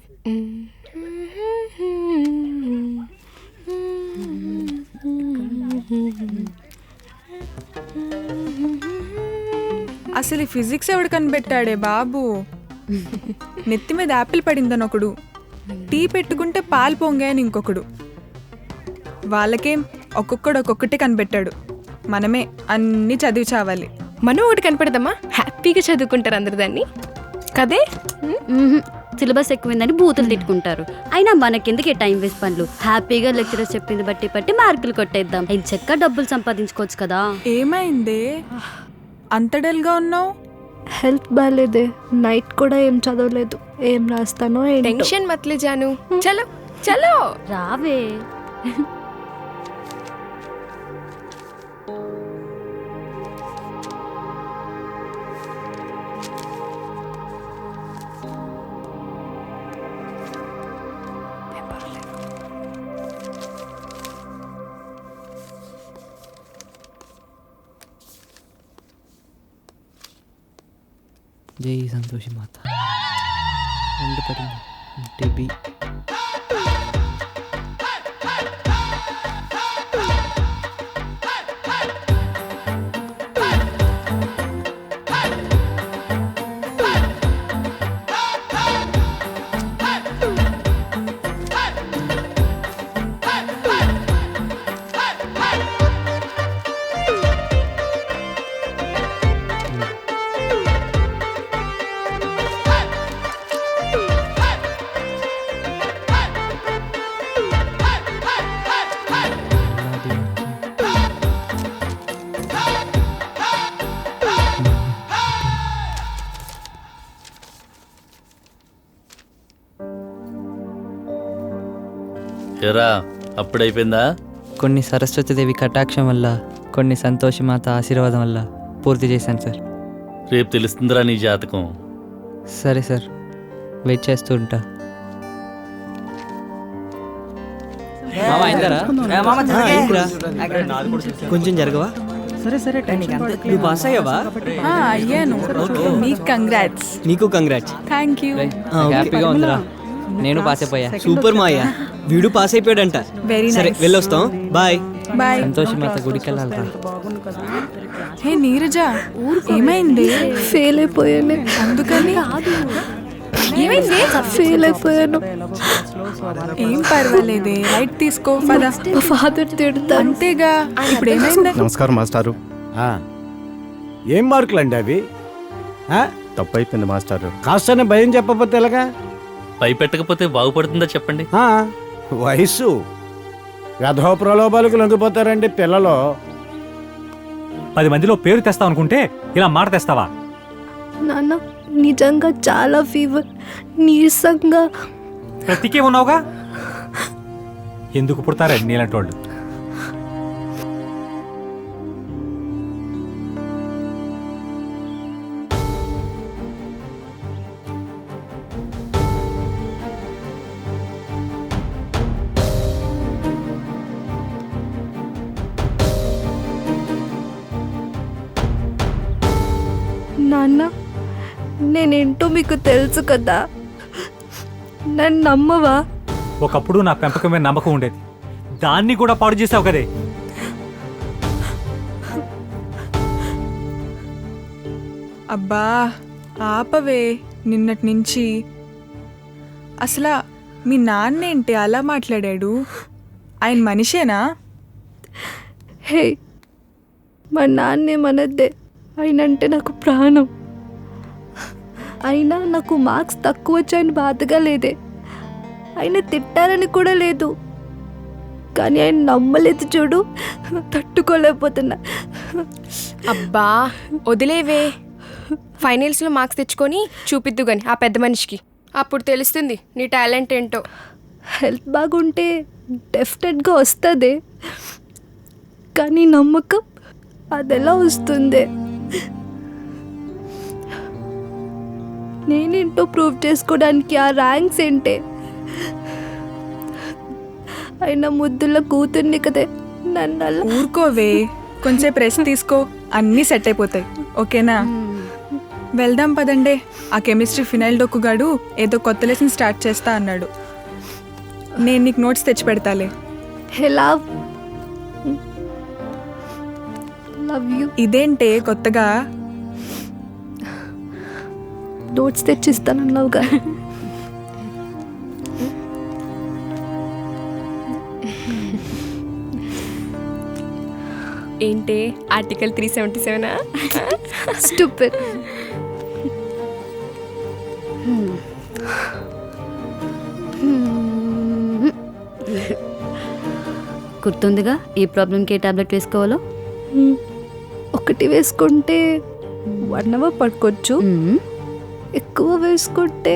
S11: అసలు ఈ ఫిజిక్స్ ఎవడు కనిపెట్టాడే బాబు? నెత్తి మీద యాపిల్ పడిందని ఒకడు, టీ పెట్టుకుంటే పాలు పొంగాయని ఇంకొకడు. వాళ్ళకేం ఒక్కొక్కడు ఒక్కొక్కటే కనిపెట్టాడు. మనమే అన్నీ చదివి చావాలి.
S9: మనం ఒకటి కనిపెడదామా? హ్యాపీగా చదువుకుంటారు అందరు దాన్ని కదే.
S4: సిలబస్ ఎక్కువైందని బూతులు తిట్టుకుంటారు. అయినా మనకెందుకే టైం వేస్ట్ పనులు? హ్యాపీగా లెక్చరర్ చెప్పింది బట్టి మార్కులు కొట్టేద్దాం. చక్కగా డబ్బులు సంపాదించుకోవచ్చు కదా.
S11: ఏమైందే అంత డల్గా ఉన్నావు?
S12: హెల్త్ బాగాలేదే. నైట్ కూడా ఏం చదవలేదు. ఏం రాస్తానో ఏంటో.
S9: టెన్షన్ మత్లే జాను. చలో చలో
S4: రావే.
S2: జై సంతోషి మాత. రెండు పడింది అంటే బి.
S15: ఎరా అప్పుడైపోయిందా?
S2: కొన్ని సరస్వతీదేవి కటాక్షం వల్ల, కొన్ని సంతోషి మాత ఆశీర్వాదం వల్ల పూర్తి చేశాను సార్.
S15: రేపు తెలుస్తుందిరా నీ జాతకం.
S2: సరే సార్, వెయిట్ చేస్తూ ఉంటా.
S13: కొంచెం జరగవా?
S2: సరే
S13: నువ్వు పాస్ అయ్యావా?
S11: అయ్యాను. నీకు కంగ్రాట్స్.
S13: నీకు కంగ్రాట్స్.
S11: Thank you.
S2: హ్యాపీగా ఉందిరా. నేను పాస్ అయిపోయా.
S13: సూపర్ మాయా, వీడు పాస్ అయిపోయాడంట. సరే వెళ్ళొస్తాం. బాయ్.
S11: బాయ్.
S2: సంతోషి మాత గుడికి వెళ్ళాలరా.
S11: హే నీరజ, ఏమైంది?
S12: ఫెయిల్ అయిపోయాను.
S11: అందుకని
S9: ఏమైంది?
S12: ఫెయిల్ అయిపోయాను.
S11: ఏం పర్వాలేదే, లైట్ తీసుకో. పద.
S12: మా ఫాదర్ తిడతా.
S11: అంతేగా. ఇప్పుడు ఏమైంది?
S21: నమస్కారం మాస్టారు.
S1: ఏం మార్కులు అండి అవి?
S21: తప్పు అయిపోయింది మాస్టారు.
S1: కాస్తనే భయం చెప్పకపోతే ఎలాగా?
S15: భయపెట్టకపోతే బాగుపడుతుందా చెప్పండి.
S1: వయస్సు వ్యధో ప్రలోభాలకు లొంగిపోతారండి పిల్లలు.
S5: 10 మందిలో పేరు తెస్తావు అనుకుంటే ఇలా మాట తెస్తావా?
S12: నాన్న నిజంగా చాలా ఫీవర్, నీరసంగా.
S5: బ్రతికే ఉన్నావుగా? ఎందుకు పుడతారండి నీలాంటి వాళ్ళు?
S12: నాన్న, నేనేంటో మీకు తెలుసు కదా, నన్ను నమ్మవా?
S5: ఒకప్పుడు నా పెంపకం మీద నమ్మకం ఉండేది, దాన్ని కూడా పాడు చేసావు కదే.
S11: అబ్బా ఆపవే, నిన్నటి నుంచి అసలు మీ నాన్నేంటి అలా మాట్లాడాడు? ఆయన మనిషేనా?
S12: హే, మా నాన్నే మనద్దే, ఆయనంటే నాకు ప్రాణం. అయినా నాకు మార్క్స్ తక్కువ వచ్చాయని బాధగా లేదే, ఆయన తిట్టారని కూడా లేదు. కానీ ఆయన నమ్మలేదు చూడు, తట్టుకోలేకపోతున్నా.
S9: అబ్బా వదిలేవే, ఫైనల్స్లో మార్క్స్ తెచ్చుకొని చూపిద్దు కానీ ఆ పెద్ద మనిషికి, అప్పుడు తెలుస్తుంది నీ టాలెంట్ ఏంటో.
S12: హెల్త్ బాగుంటే డెఫినెట్గా వస్తుంది, కానీ నమ్మకం అదెలా వస్తుంది? నేనేంటో ప్రూవ్ చేసుకోవడానికి ఆ ర్యాంక్స్ ఏంటే? అయినా ముద్దుల కూతుర్ని కదే, నన్ను
S11: ఊరుకోవే, కొంచెం రెస్ట్ తీసుకో, అన్నీ సెట్ అయిపోతాయి. ఓకేనా? వెళ్దాం పదండే. ఆ కెమిస్ట్రీ ఫినైల్ డొక్కుగాడు ఏదో కొత్త లెసన్ స్టార్ట్ చేస్తా అన్నాడు. నేను నీకు నోట్స్ తెచ్చి పెడతాలే.
S12: Love you.
S11: ఇదేంటే కొత్తగా
S12: నోట్స్ తెచ్చిస్తానన్నావుగా.
S9: ఏంటి ఆర్టికల్ 377?
S12: స్టూపిడ్.
S4: గుర్తుందిగా ఈ ప్రాబ్లంకి ఏ టాబ్లెట్ వేసుకోవాలో?
S12: ఒకటి వేసుకుంటే 1 hour పడుకోవచ్చు, ఎక్కువ వేసుకుంటే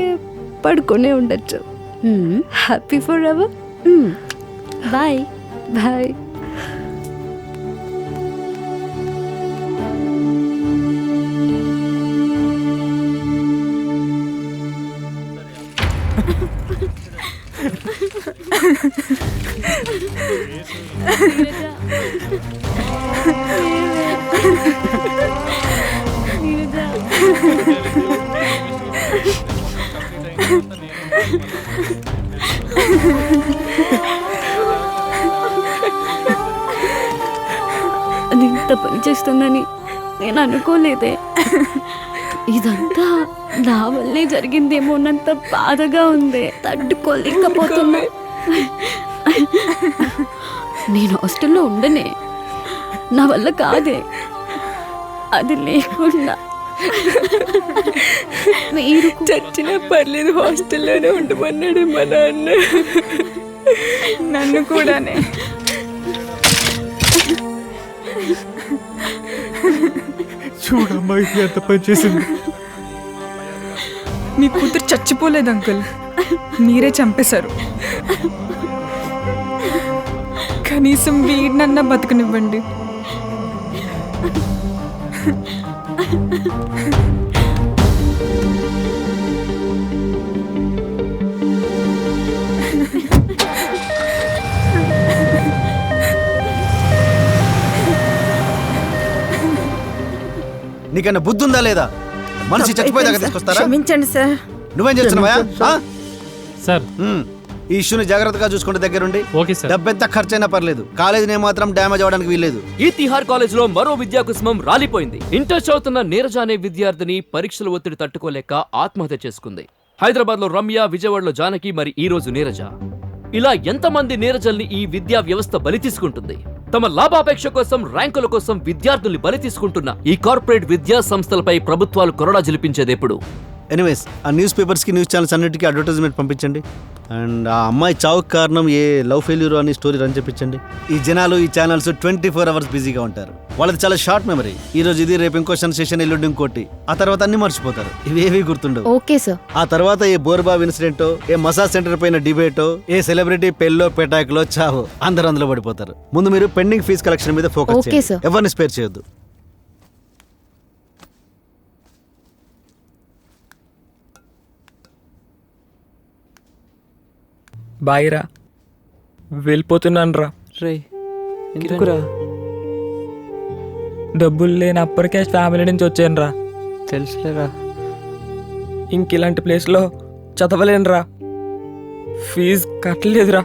S12: పడుకొనే ఉండొచ్చు. Happy forever.
S4: Bye
S12: bye.
S4: అది ఇంత పని చేస్తుందని నేను అనుకోలేదే. ఇదంతా నా వల్లే జరిగిందేమోనంత బాధగా ఉంది, తట్టుకోలేకపోతున్నా. నేను హాస్టల్లో ఉండనే, నా వల్ల కాదే. అది లేకుండా మీరు
S9: చచ్చినా పర్లేదు హాస్టల్లోనే ఉండమన్నాడు మా నాన్న.
S11: నన్ను కూడానే.
S19: చూడమ్మా ఇది ఎంత పని చేసింది.
S11: మీ కూతురు చచ్చిపోలేదు అంకుల్, మీరే చంపేశారు. కనీసం వీడినన్నా బతుకునివ్వండి.
S3: నీకన్నా బుద్ధి ఉందా లేదా? మనిషి చచ్చిపోయేదాకా తీసుకొస్తారా?
S2: క్షమించండి సార్.
S3: నువ్వేం చేస్తున్నావా?
S16: సార్
S3: ఈ ఇష్యూని జాగ్రత్తగా చూసుకుంటే దగ్గరుండి.
S16: Okay sir.
S3: డబ్బెంత ఖర్చైనా పర్లేదు, కాలేజీని మాత్రం డ్యామేజ్ అవడానికి వీల్లేదు.
S10: ఈ తిహార్ కాలేజ్ లో మరో విద్యా కుసుమం రాలిపోయింది. ఇంటర్ చదువుతున్న నీరజ అనే విద్యార్థిని పరీక్షల ఒత్తిడి తట్టుకోలేక ఆత్మహత్య చేసుకుంది. హైదరాబాద్ లో రమ్య, విజయవాడలో జానకి, మరి ఈ రోజు నీరజ. ఇలా ఎంతమంది నీరజల్ని ఈ విద్యా వ్యవస్థ బలి తీసుకుంటుంది? తమ లాభాపేక్ష కోసం, ర్యాంకుల కోసం విద్యార్థుల్ని బలి తీసుకుంటున్న ఈ కార్పొరేట్ విద్యా సంస్థలపై ప్రభుత్వాలు కొరడా జలిపించేదెప్పుడు?
S3: ఎనీవేస్ ఆ న్యూస్ పేపర్స్కి న్యూస్ ఛానల్స్ అన్నిటికీ అడ్వర్టైజ్మెంట్ పంపించండి. అండ్ ఆ అమ్మాయి చావుకు కారణం ఏ లవ్ ఫెయిల్యూర్ అని స్టోరీ రన్ చెప్పించండి. ఈ జనాలు ఈ ఛానల్స్ 24 hours బిజీగా ఉంటారు. వాళ్ళది చాలా షార్ట్ మెమరీ. ఈ రోజు ఇది, రేపు ఇంకో సెన్సేషన్, ఎల్లుండి ఇంకోటి, ఆ తర్వాత అన్ని మర్చిపోతారు. ఇవేవి గుర్తుండవు.
S4: Okay sir.
S3: ఆ తర్వాత ఏ బోర్బాబ్ ఇన్సిడెంటో, ఏ మసాజ్ సెంటర్ పైన డిబేటో, ఏ సెలబ్రిటీ పెళ్ళో పెటాకులో చావు, అందరూ అందులో పడిపోతారు. ముందు మీరు పెండింగ్ ఫీజు కలెక్షన్ మీద ఫోకస్
S4: ఓకే
S3: చేయండి.
S4: సార్.
S3: ఎవరిని స్పేర్ చేయొద్దు.
S20: బాయ్ రా, వెళ్ళిపోతున్నాను రా.
S2: రే ఎందుకురా?
S20: డబ్బులు లేని అప్పర్ క్యాస్ట్ ఫ్యామిలీ నుంచి వచ్చాను రా.
S2: తెలుసులేరా.
S20: ఇంక ఇలాంటి ప్లేస్లో చదవలేనురా, ఫీజు కట్టలేదురా.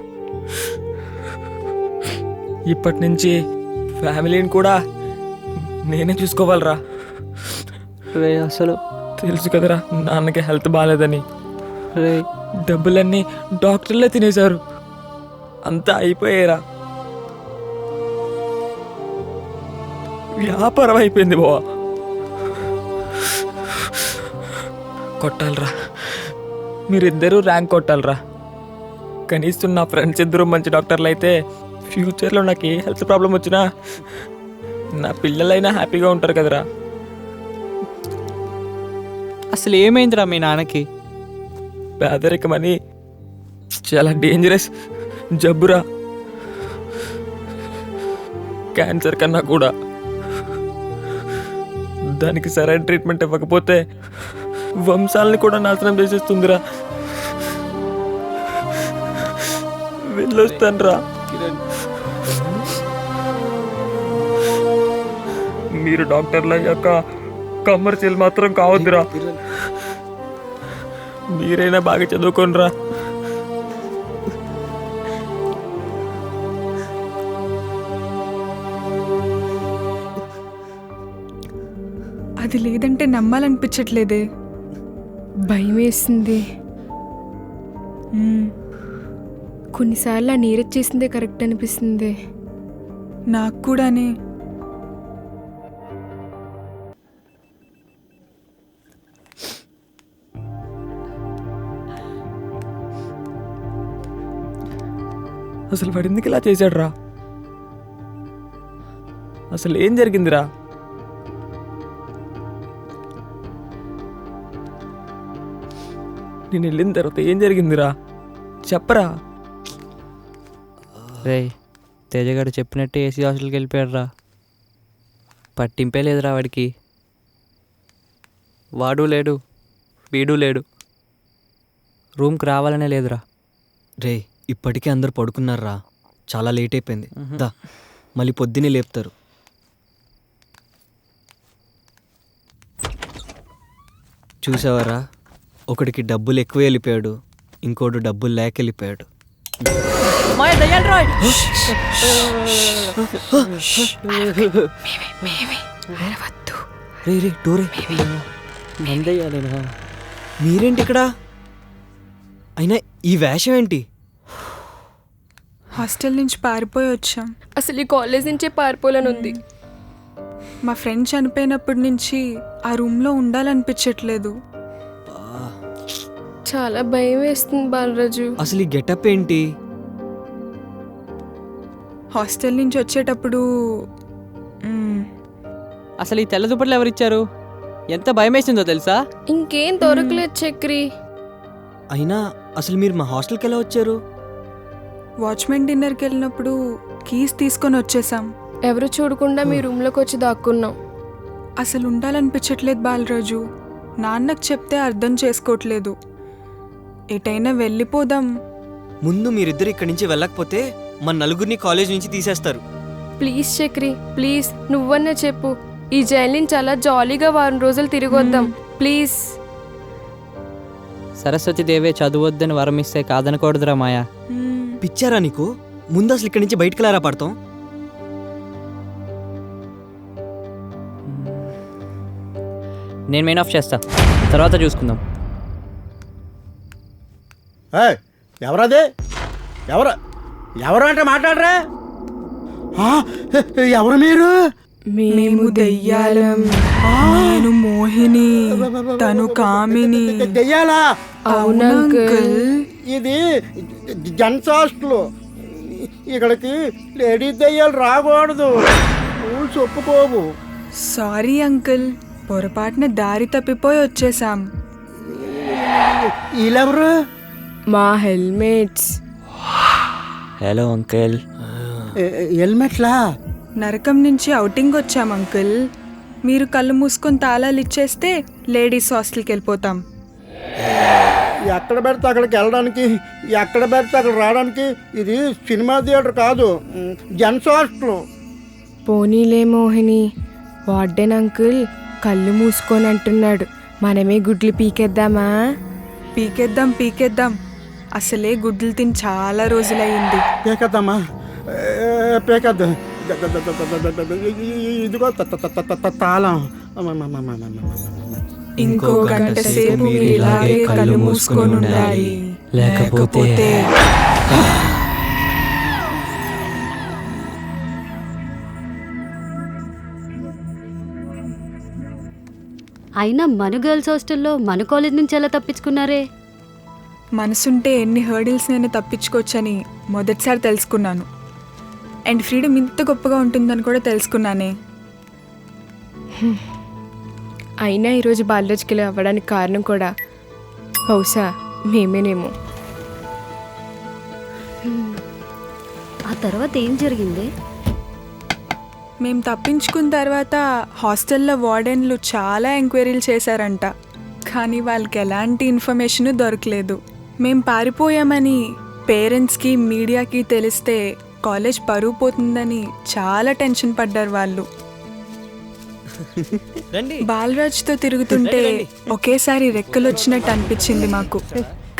S20: ఇప్పటి నుంచి ఫ్యామిలీని కూడా నేనే చూసుకోవాలిరా.
S2: రే అసలు
S20: తెలుసు కదరా నాన్నకి హెల్త్ బాగాలేదని.
S2: రే
S20: డబ్బులన్నీ డాక్టర్లే తినేశారు, అంతా అయిపోయారా. వ్యాపారం అయిపోయింది బావా. కొట్టాలరా, మీరిద్దరూ ర్యాంక్ కొట్టాలరా. కనీసం నా ఫ్రెండ్స్ ఇద్దరు మంచి డాక్టర్లు అయితే ఫ్యూచర్లో నాకు ఏ హెల్త్ ప్రాబ్లం వచ్చినా నా పిల్లలైనా హ్యాపీగా ఉంటారు కదరా.
S2: అసలు ఏమైందిరా మీ నాన్నకి?
S20: పేదరికం అని చాలా డేంజరస్ జబ్బురా, క్యాన్సర్ కన్నా కూడా. దానికి సరైన ట్రీట్మెంట్ ఇవ్వకపోతే వంశాలని కూడా నాశనం చేసేస్తుందిరా. వెళ్ళొస్తానురా. మీరు డాక్టర్లు అయ్యాక కమర్షియల్ మాత్రం కావద్దురా. మీరైనా బాగా చదువుకోనరా.
S11: అది లేదంటే నమ్మాలనిపించట్లేదే.
S9: భయం వేస్తుంది. కొన్నిసార్లు ఆ నీరజ్ చేసిందే కరెక్ట్ అనిపిస్తుంది.
S11: నాకు కూడానే.
S20: అసలు వాడు ఎందుకు ఇలా చేశాడురా? అసలు ఏం జరిగిందిరా? నేను వెళ్ళిన తర్వాత ఏం జరిగిందిరా చెప్పరా.
S2: రే తేజగాడు చెప్పినట్టే ఏసీ హాస్టల్కి వెళ్ళిపోయాడు రా. పట్టింపే లేదురా వాడికి. వాడు లేడు, వీడు లేడు, రూమ్కి రావాలనే లేదురా.
S13: రే ఇప్పటికే అందరు పడుకున్నారా, చాలా లేట్ అయిపోయింది. దా మళ్ళీ పొద్దున్నే లేపుతారు. చూసావరా, ఒకడికి డబ్బులు ఎక్కువ వెళ్ళిపోయాడు, ఇంకోడు డబ్బులు లేక వెళ్ళిపోయాడు. రే రే డోరే మీరేంటి ఇక్కడ? అయినా ఈ వేషం ఏంటి?
S11: హాస్టల్ నుంచి పారిపోయి వచ్చాం.
S9: అసలు ఈ కాలేజ్ నుంచే పారిపోవాలని ఉంది.
S11: మా ఫ్రెండ్ చనిపోయినప్పటి నుంచి ఆ రూమ్లో ఉండాలనిపించట్లేదు.
S9: చాలా భయం వేస్తుంది బాలరాజు.
S13: అసలు ఈ గెటప్ ఏంటి?
S11: హాస్టల్ నుంచి వచ్చేటప్పుడు
S2: అసలు ఈ తెల్ల దుప్పట్లు ఎవరిచ్చారు? ఎంత భయం వేసిందో తెలుసా?
S9: ఇంకేం దొరకలేదు చక్రి.
S13: అయినా అసలు మీరు మా హాస్టల్కి ఎలా వచ్చారు?
S11: వాచ్మెన్ డిన్నర్కి వెళ్ళినప్పుడు కీస్ తీసుకొని వచ్చేసాం.
S9: ఎవరు చూడకుండా మీ రూమ్లోకి వచ్చి దాక్కున్నాం.
S11: అసలు ఉండాలనిపించట్లేదు బాలరాజు. నాన్నకు చెప్తే అర్థం చేసుకోవట్లేదు. ఎటైనా వెళ్ళిపోదాం.
S13: ముందు మీరిద్దరు ఇక్కడి నుంచి వెళ్ళకపోతే మన నలుగురిని కాలేజ్ నుంచి తీసేస్తారు.
S9: ప్లీజ్ చక్రి, ప్లీజ్ నువ్వన్నా చెప్పు. ఈ జైలు నుంచి చాలా జాలీగా వారం రోజులు తిరిగి వద్దాం ప్లీజ్.
S2: సరస్వతి దేవే చదువొద్దని వరం ఇస్తే కాదనకూడదురా మాయా.
S13: పిచ్చారా నీకు? ముందు అసలు ఇక్కడి నుంచి బయటకు లేరా పడతాం.
S2: నేను మెయిన్ ఆఫ్ చేస్తా, తర్వాత చూసుకుందాం.
S1: ఎవరదే? ఎవరు ఎవరు అంటే మాట్లాడరా? ఎవరు మీరు?
S11: మేము దెయ్యాలం. నేను మోహిని, తను కామిని.
S19: దెయ్యాలా?
S11: అవును అంకుల్.
S19: ఇది జెంట్స్ హాస్టల్. ఇక్కడికి లేడీస్ దెయ్యాలు రాకూడదు. రూల్స్ ఒప్పుకోవు.
S11: సారీ అంకుల్, పొరపాటున దారి తప్పిపోయి వచ్చేసాం.
S19: వీళ్ళెవరు?
S9: మా హెల్మెట్స్.
S20: Hello uncle.
S19: హెల్మెట్లా?
S11: నరకం నుంచి అవుటింగ్ వచ్చాం అంకుల్. మీరు కళ్ళు మూసుకొని తాళాలు ఇచ్చేస్తే లేడీస్ హాస్టల్కి వెళ్ళిపోతాం.
S19: ఎక్కడ పెడితే అక్కడికి వెళ్ళడానికి, ఎక్కడ పెడితే అక్కడ రావడానికి. ఇది సినిమా థియేటర్ కాదు, జెంట్స్ హాస్టల్.
S9: పోనీలే మోహిని, వార్డెన్ అంకుల్ కళ్ళు మూసుకొని అంటున్నాడు. మనమే గుడ్లు పీకేద్దామా?
S11: పీకేద్దాం. అసలే గుడ్లు తిని చాలా రోజులయ్యింది.
S19: పేకద్దామా? పేకద్దు. ఇదిగో తాళం.
S11: ఇంకో గంట సేపు మీరు ఇలాగే కళ్ళు మూసుకొని ఉండాలి, లేకపోతే
S4: అయినా మన గర్ల్స్ హాస్టల్లో మన కాలేజ్ నుంచి ఎలా తప్పించుకున్నారే?
S11: మనసుంటే ఎన్ని హర్డిల్స్నైనా తప్పించుకోవచ్చని మొదటిసారి తెలుసుకున్నాను. అండ్ ఫ్రీడమ్ ఇంత గొప్పగా ఉంటుందని కూడా తెలుసుకున్నానే.
S9: అయినా ఈరోజు బాలరాజ్కి అవ్వడానికి కారణం కూడా బహుశా మేమేనేమో.
S4: ఆ తర్వాత ఏం జరిగింది?
S11: మేము తప్పించుకున్న తర్వాత హాస్టల్లో వార్డెన్లు చాలా ఎంక్వైరీలు చేశారంట, కానీ వాళ్ళకి ఎలాంటి ఇన్ఫర్మేషన్ దొరకలేదు. మేము పారిపోయామని పేరెంట్స్కి మీడియాకి తెలిస్తే కాలేజ్ పరువు పోతుందని చాలా టెన్షన్ పడ్డారు వాళ్ళు. బాలరాజ్తో తిరుగుతుంటే ఒకేసారి రెక్కలు వచ్చినట్టు అనిపించింది మాకు.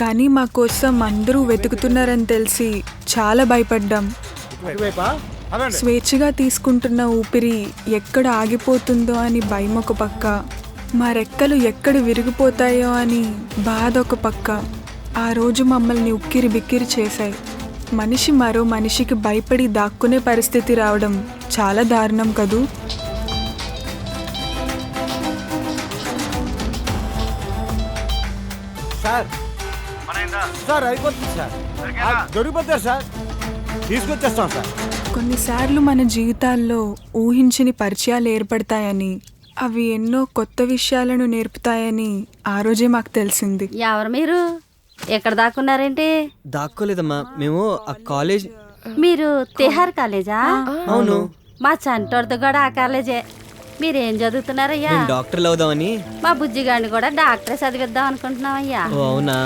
S11: కానీ మా కోసం అందరూ వెతుకుతున్నారని తెలిసి చాలా భయపడ్డాం. స్వేచ్ఛగా తీసుకుంటున్న ఊపిరి ఎక్కడ ఆగిపోతుందో అని భయం ఒక పక్క, మా రెక్కలు ఎక్కడ విరిగిపోతాయో అని బాధ ఒక పక్క. ఆ రోజు మమ్మల్ని ఉక్కిరి బిక్కిరి చేశాయి. మనిషి మరో మనిషికి భయపడి దాక్కునే పరిస్థితి రావడం చాలా దారుణం కదూ.
S1: సార్ అయిపోతుంది సార్, దొరికిపోతారు సార్, తీసుకొచ్చేస్తాం సార్.
S11: కొన్నిసార్లు మన జీవితాల్లో ఊహించని పరిచయాలు ఏర్పడతాయని, అవి ఎన్నో కొత్త విషయాలను నేర్పుతాయని ఆ రోజే మాకు తెలిసింది.
S4: ఎవరు మీరు? ఎక్కడ దాక్కున్నారేంటి?
S13: దాక్కోలేదమ్మా, మేము ఆ కాలేజ్.
S4: మీరు తిహార్ కాలేజా?
S13: అవును.
S4: మా చంటోడితో కూడా ఆ కాలేజే. మీరేం చదువుతున్నారయ్యా?
S13: డాక్టర్లు అవుదామని.
S4: మా బుజ్జిగాడిని కూడా డాక్టరే చదివిద్దాం అనుకుంటున్నామయ్యా.
S13: ఓ అవునా?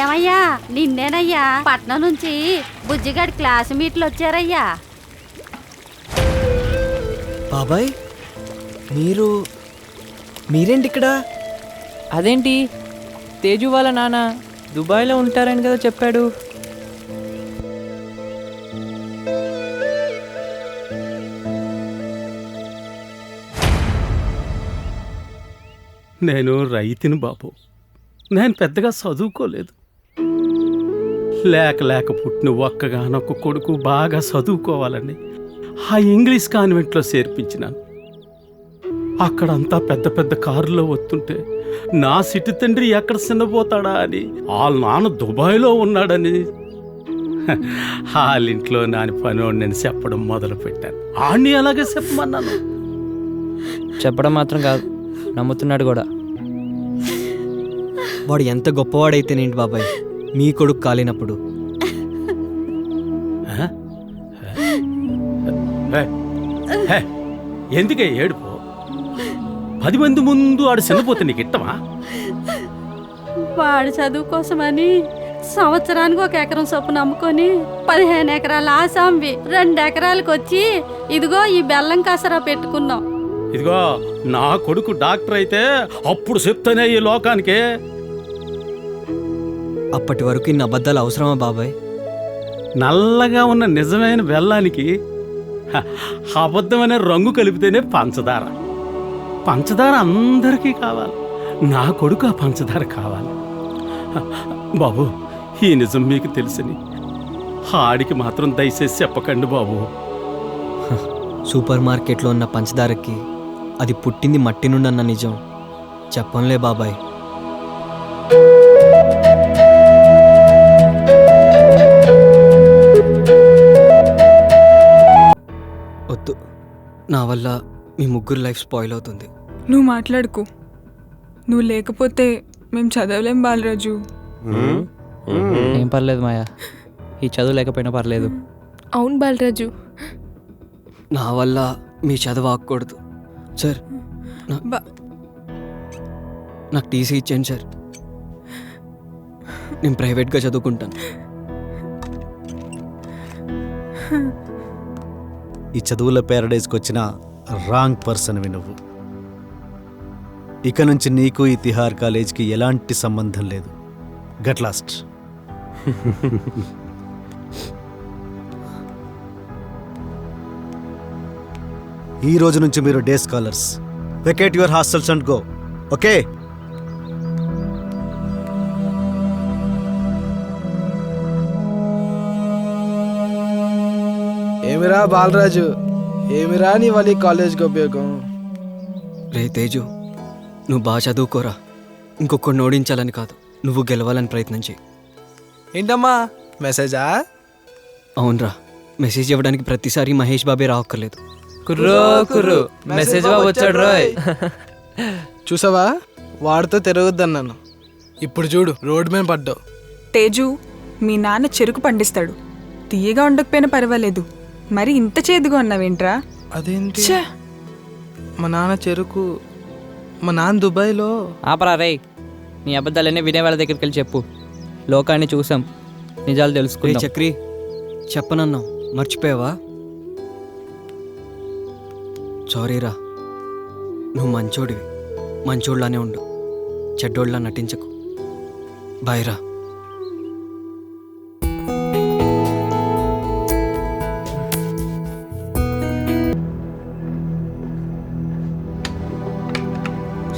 S4: ఏమయ్యా, నిన్నేనయ్యా. పట్నం నుంచి బుజ్జిగాడి క్లాస్మేట్లు వచ్చారయ్యా.
S13: బాబాయ్, మీరేంటి ఇక్కడ?
S2: అదేంటి, తేజు వాళ్ళ నాన్న దుబాయ్లో ఉంటారని కదా చెప్పాడు.
S19: నేను రైతుని బాబు. నేను పెద్దగా చదువుకోలేదు. లేక పుట్టిన ఒక్కగానొక్క కొడుకు బాగా చదువుకోవాలని ఆ ఇంగ్లీష్ కాన్వెంట్లో చేర్పించినాను. అక్కడంతా పెద్ద పెద్ద కారులో వస్తుంటే నా సిటి తండ్రి ఎక్కడ చిన్నపోతాడా అని వాళ్ళ నాన్న దుబాయ్లో ఉన్నాడని వాళ్ళింట్లో నాని పనివాడు నేను చెప్పడం మొదలుపెట్టాను. ఆడిని అలాగే చెప్పమన్నాను.
S20: చెప్పడం మాత్రం కాదు, నమ్ముతున్నాడు కూడా.
S13: వాడు ఎంత గొప్పవాడైతేనేంటి బాబాయ్, మీ కొడుకు కాలినప్పుడు.
S19: ఎందుకే ఏడుపు? 10 మంది ముందు ఆడు చిన్నపోతే నీకు ఇట్టమా?
S4: వాడి చదువు కోసమని సంవత్సరానికి 1 ఎకరం చొప్పున అమ్ముకొని 15 ఎకరాల ఆసాంవి 2 ఎకరాలకు వచ్చి ఇదిగో ఈ బెల్లం కాసరా పెట్టుకున్నాం.
S19: ఇదిగో నా కొడుకు డాక్టర్ అయితే అప్పుడు చెప్తానే ఈ లోకానికే.
S13: అప్పటి వరకు ఇన్ని అబద్ధాలు అవసరమా బాబాయ్?
S19: నల్లగా ఉన్న నిజమైన బెల్లానికి అబద్ధమనే రంగు కలిపితేనే పంచదార. పంచదార అందరికీ కావాలి. నా కొడుకు ఆ పంచదార కావాలి. బాబు,
S17: ఈ నిజం మీకు తెలుసని ఆడికి మాత్రం దయచేసి చెప్పకండి బాబు.
S13: సూపర్ మార్కెట్లో ఉన్న పంచదారకి అది పుట్టింది మట్టి నుండి అన్న నిజం చెప్పంలే బాబాయ్. వద్దు, నా వల్ల మీ ముగ్గురు లైఫ్ స్పాయిల్ అవుతుంది.
S11: నువ్వు మాట్లాడుకో. నువ్వు లేకపోతే మేము చదవలేం బాలరాజు.
S2: ఏం పర్లేదు మాయా, ఈ చదువు లేకపోయినా పర్లేదు.
S9: అవును బాలరాజు,
S13: నా వల్ల మీ చదువు ఆగకూడదు సార్. నాకు టీసీ ఇచ్చాను సార్, నేను ప్రైవేట్గా చదువుకుంటాను.
S3: ఈ చదువుల ప్యారడైజ్కి వచ్చిన రాంగ్ పర్సన్వి నువ్వు. ఇక నుంచి నీకు ఈ తిహార్ కాలేజ్కి ఎలాంటి సంబంధం లేదు. Get lost. ఈ రోజు నుంచి మీరు day scholars. Vacate your hostels and go. Okay?
S14: ఏమిరా బాలరాజు, ఏమిరా నీ వాళ్ళ కాలేజ్కి ఉపయోగం?
S13: రే తేజు, నువ్వు బాగా చదువుకోరా. ఇంకొకరిని ఓడించాలని కాదు, నువ్వు గెలవాలని ప్రయత్నం చేయి.
S14: ఏంటమ్మా మెసేజా?
S13: అవునరా, మెసేజ్ ఇవ్వడానికి ప్రతిసారి మహేష్ బాబే రావక్కర్లేదు.
S20: కుర్రో మెసేజ్ బాబు వచ్చాడు రోయ్.
S14: చూసావా, వాడితో తిరగొద్దన్నాను. ఇప్పుడు చూడు రోడ్డు మీద పడ్డావు.
S11: తేజు, మీ నాన్న చెరుకు పండిస్తాడు. తీయగా ఉండకపోయినా పర్వాలేదు, మరి ఇంత చేదుగా ఉన్నావేంట్రా?
S14: అదేంటి? మా నాన్న చెరుకు, మా నాన్న దుబాయ్లో.
S2: ఆపరా రే, నీ అబద్ధాలన్నీ వినే వాళ్ళ దగ్గరికి వెళ్ళి చెప్పు. లోకాన్ని చూసాం, నిజాలు తెలుసుకున్నాం.
S13: చక్రి చెప్పనన్నావు, మర్చిపోయావా? సారీరా, నువ్వు మంచోడివి, మంచోళ్ళనే ఉండు, చెడ్డోళ్ళ నటించకు. బాయ్ రా.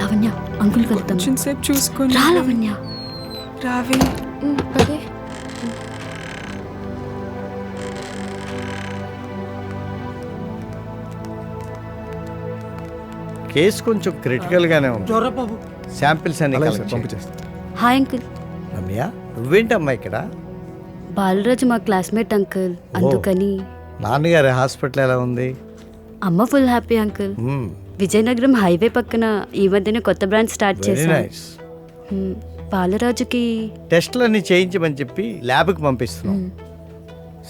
S4: లావణ్య, అంకుల్ వెళ్తాం.
S11: కొంచెం సేపు చూసుకొని
S4: రా లావణ్య.
S11: రావే.
S9: పదే.
S18: కేసు కొంచెం క్రిటికల్గానే ఉంది. శాంపిల్స్ అన్ని
S21: పంపించేస్తా.
S4: Hi uncle.
S18: రమ్య, నువ్వేంటమ్మా ఇక్కడ?
S4: బాలరాజు మా క్లాస్మేట్ అంకుల్, అందుకని.
S18: నాన్నగారి హాస్పిటల్ ఎలా ఉంది?
S4: అమ్మ full happy uncle. Vizianagaram highway పక్కన ఈ మధ్యన కొత్త బ్రాంచ్ స్టార్ట్ చేశాం. బాలరాజుకి
S18: టెస్టులన్నీ చేయించమని చెప్పి ల్యాబ్కి పంపిస్తున్నాం.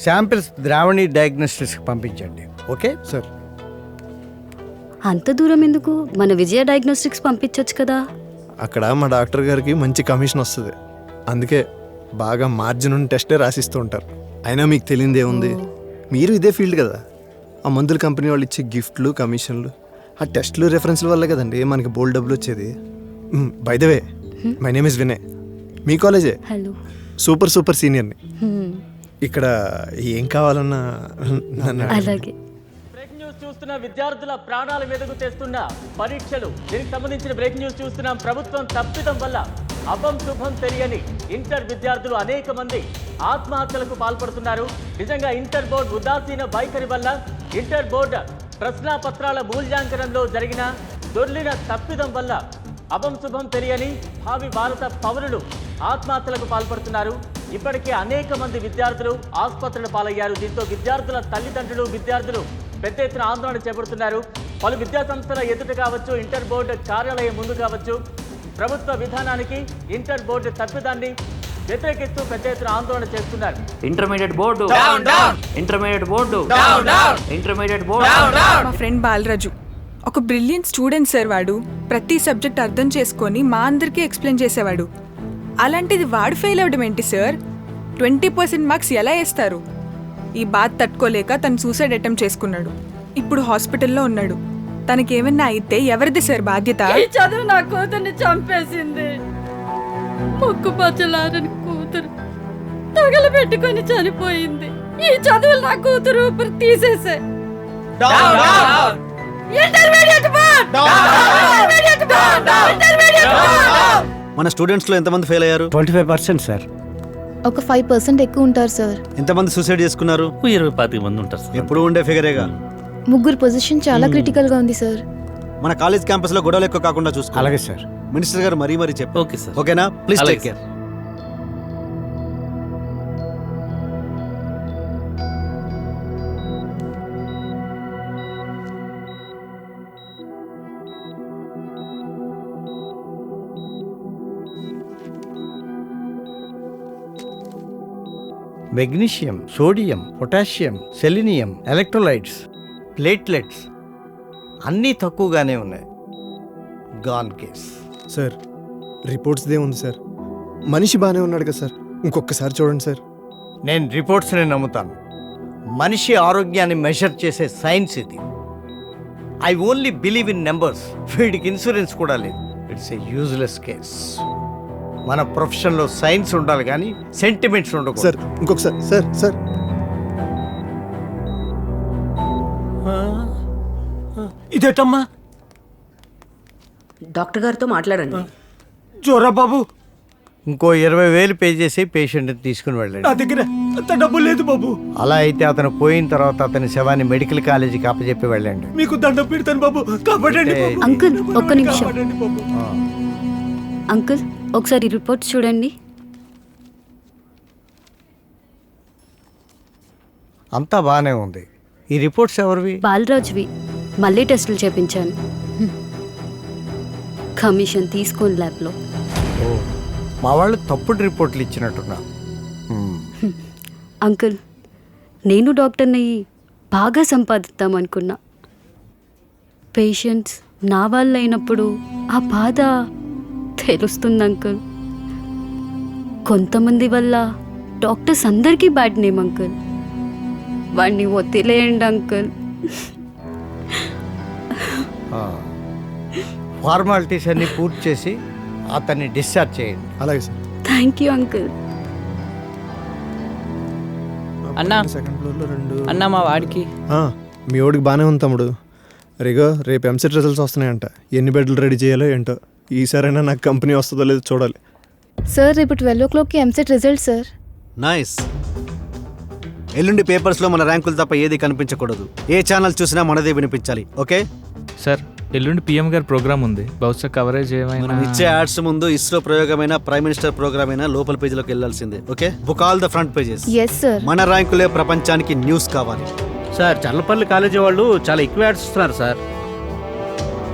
S18: శాంపిల్స్ ద్రావణి డయాగ్నోస్టిక్స్కి పంపించండి. Okay
S21: sir.
S4: అంత దూరం ఎందుకు? మన విజయ డయాగ్నోస్టిక్స్ పంపించవచ్చు కదా.
S21: అక్కడ మా డాక్టర్ గారికి మంచి కమిషన్ వస్తుంది, అందుకే బాగా మార్జిన్ ఉన్న టెస్టే రాసిస్తూ ఉంటారు. అయినా మీకు తెలియదే ఉంది, మీరు ఇదే ఫీల్డ్ కదా. ఆ మందుల కంపెనీ వాళ్ళు ఇచ్చే గిఫ్ట్లు, కమిషన్లు, ఆ టెస్ట్లు, రెఫరెన్స్ల వల్ల కదండి మనకి బోల్డ్ డబ్బులు వచ్చేది. By the way, my name is Vinay. మీ కాలేజే.
S4: హలో.
S21: సూపర్ సీనియర్ని. ఇక్కడ ఏం కావాలన్నా
S4: అలాగే.
S15: చూస్తున్న విద్యార్థుల ప్రాణాల మీదకు తెస్తున్న పరీక్షలు, దీనికి సంబంధించిన బ్రేకింగ్ న్యూస్ చూస్తున్నాం. ప్రభుత్వం తప్పిదం వల్ల అభం శుభం తెలియని ఇంటర్ విద్యార్థులు అనేక మంది ఆత్మహత్యలకు పాల్పడుతున్నారు. నిజంగా ఇంటర్ బోర్డు ఉదాసీన వైఖరి వల్ల, ఇంటర్ బోర్డు ప్రశ్నాపత్రాల మూల్యాంకనంలో జరిగిన దొర్లిన తప్పిదం వల్ల అభం శుభం తెలియని భావి భారత పౌరులు ఆత్మహత్యలకు పాల్పడుతున్నారు. ఇప్పటికే అనేక మంది విద్యార్థులు ఆసుపత్రుల పాలయ్యారు. దీంతో విద్యార్థుల తల్లిదండ్రులు, విద్యార్థులు పెద్ద ఎత్తున ఆందోళన చేపడుతున్నారు. పలు విద్యా సంస్థల ఎదుట కావచ్చు, ఇంటర్ బోర్డు కార్యాలయం ముందు కావచ్చు, ప్రభుత్వ విధానానికి, ఇంటర్ బోర్డు తప్పిదాన్ని వ్యతిరేకిస్తూ పెద్ద ఎత్తున ఆందోళన చేస్తున్నారు.
S10: Intermediate board, intermediate board, intermediate board.
S11: మా ఫ్రెండ్ బాలరాజు ఒక బ్రిలియంట్ స్టూడెంట్ సార్. వాడు ప్రతి సబ్జెక్ట్ అర్థం చేసుకొని మా అందరికీ ఎక్స్ప్లెయిన్ చేసేవాడు. అలాంటిది వాడు ఫెయిల్ అవ్వడం ఏంటి సార్? 20% మార్క్స్ ఎలా వేస్తారు? ఈ బాధ తట్టుకోలేక తను సూసైడ్ అటెంప్ట్ చేసుకున్నాడు. ఇప్పుడు హాస్పిటల్లో ఉన్నాడు. తనకేమన్నా అయితే ఎవరిది సార్ బాధ్యత?
S6: ఈ చదువు నా కూతుర్ని చంపేసింది. ముక్కు పచ్చలారని కూతురు తగలబెట్టుకొని చనిపోయింది. ఈ చదువులు నా కూతురు ఊపిరి తీసేసే.
S3: మన స్టూడెంట్స్లో ఎంతమంది ఫెయిల్ అయ్యారు?
S1: 25% సార్.
S7: ఒక 5% ఎక్కువ ఉంటారు సార్.
S3: ఎంతమంది సూసైడ్ చేసుకున్నారు?
S15: 20-25 మంది ఉంటారు సార్.
S3: ఎప్పుడు ఉండే ఫిగరేగా.
S7: ముగ్గురు పొజిషన్ చాలా క్రిటికల్ గా ఉంది సార్.
S3: మన కాలేజ్ క్యాంపస్ లో గొడవలు ఎక్కువ కాకుండా చూసుకో.
S1: అలాగే సార్.
S3: మినిస్టర్ గారు మరీ చెప్పు.
S15: Okay sir.
S3: ఓకేనా? ప్లీజ్
S15: అలాగే
S3: take care.
S18: Magnesium, sodium, potassium, selenium, electrolytes, platelets అన్నీ తక్కువగానే ఉన్నాయి. Gone case.
S21: సార్ రిపోర్ట్స్దే ఉంది సార్. మనిషి బాగానే ఉన్నాడు కదా సార్, ఇంకొకసారి చూడండి సార్.
S18: నేను రిపోర్ట్స్ని నమ్ముతాను. మనిషి ఆరోగ్యాన్ని మెజర్ చేసే సైన్స్ ఇది. I only believe in numbers. వీడికి ఇన్సూరెన్స్ కూడా లేదు. It's a useless case. మన ప్రొఫెషన్లో సైన్స్ ఉండాలి కానీ సెంటిమెంట్స్ ఉండకూడదు.
S21: సార్ ఇంకొకసారి. Sir sir
S19: ఇదేటమ్మా?
S22: డాక్టర్ గారితో మాట్లాడండి.
S19: జోరా బాబు,
S18: ఇంకో 20,000 పే చేసి పేషెంట్ని తీసుకుని
S19: నా
S18: వెళ్ళండి.
S19: దగ్గర అంత డబ్బు లేదు బాబు.
S18: అలా అయితే అతను పోయిన తర్వాత అతని శవాన్ని మెడికల్ కాలేజీకి అప్పచెప్పి వెళ్ళండి.
S19: మీకు దండం పెడతాను బాబు, కాపాడండి బాబు.
S4: అంకుల్ ఒక్క నిమిషం.
S19: కాపాడండి బాబు.
S4: అంకుల్ ఒకసారి రిపోర్ట్స్ చూడండి.
S18: అంతా బాగానే ఉంది. ఈ రిపోర్ట్స్ ఎవరివి?
S4: బాలరాజ్వి. మళ్ళీ టెస్టులు చేపించాను. కమిషన్ తీసుకోండి ల్యాబ్లో.
S18: మా వాళ్ళు తప్పుడు రిపోర్ట్లు ఇచ్చినట్టున్నా.
S4: అంకుల్ నేను డాక్టర్ని బాగా సంపాదిద్దాం అనుకున్నా. పేషెంట్స్ నా వాళ్ళు అయినప్పుడు ఆ బాధ తెలుస్తుంది అంకుల్. కొంతమంది వల్ల డాక్టర్స్ అందరికీ బ్యాడ్ నేమ్ అంకుల్. వాడిని వదిలేయండి అంకుల్.
S18: ఫార్మాలిటీస్ అన్ని పూర్తి చేసి అతన్ని డిశ్చార్జ్ చేయండి.
S21: అలాగే సార్.
S4: Thank you uncle.
S2: అన్నా
S21: సెకండ్ ఫ్లోర్లో 2.
S2: అన్నా మా వాడికి
S21: మీ వాడికి బాగానే ఉంది తమ్ముడు. రేపు ఎంసెట్ రిజల్ట్స్ వస్తున్నాయంట. ఎన్ని బెడ్లు రెడీ చేయాలో ఏంటో. ఈసారైనా నాకు కంపెనీ వస్తుందో లేదో చూడాలి.
S7: సార్ రేపు 12 o'clockకి ఎంసెట్ రిజల్ట్ సార్.
S3: నైస్. ఎల్లుండి పేపర్స్లో మన ర్యాంకులు తప్ప ఏది కనిపించకూడదు. ఏ ఛానల్ చూసినా మనదే వినిపించాలి. ఓకే
S20: సార్ ఎల్లుండి పిఎం గారి ప్రోగ్రామ్ ఉంది. బహుశా కవరేజ్ ఏమైనా
S3: మనం ఇచ్చే యాడ్స్ ముందు ఇస్రో ప్రయోగమైన ప్రైమ్ మినిస్టర్ ప్రోగ్రామ్ అయినా లోపల పేజీలోకి వెళ్ళాల్సిందే. Okay book all the front pages.
S7: Yes sir.
S3: మన ర్యాంకులే ప్రపంచానికి న్యూస్ కావాలి.
S8: సార్ చల్లపల్లి కాలేజీ వాళ్ళు చాలా ఎక్కువ యాడ్స్ ఇస్తున్నారు సార్.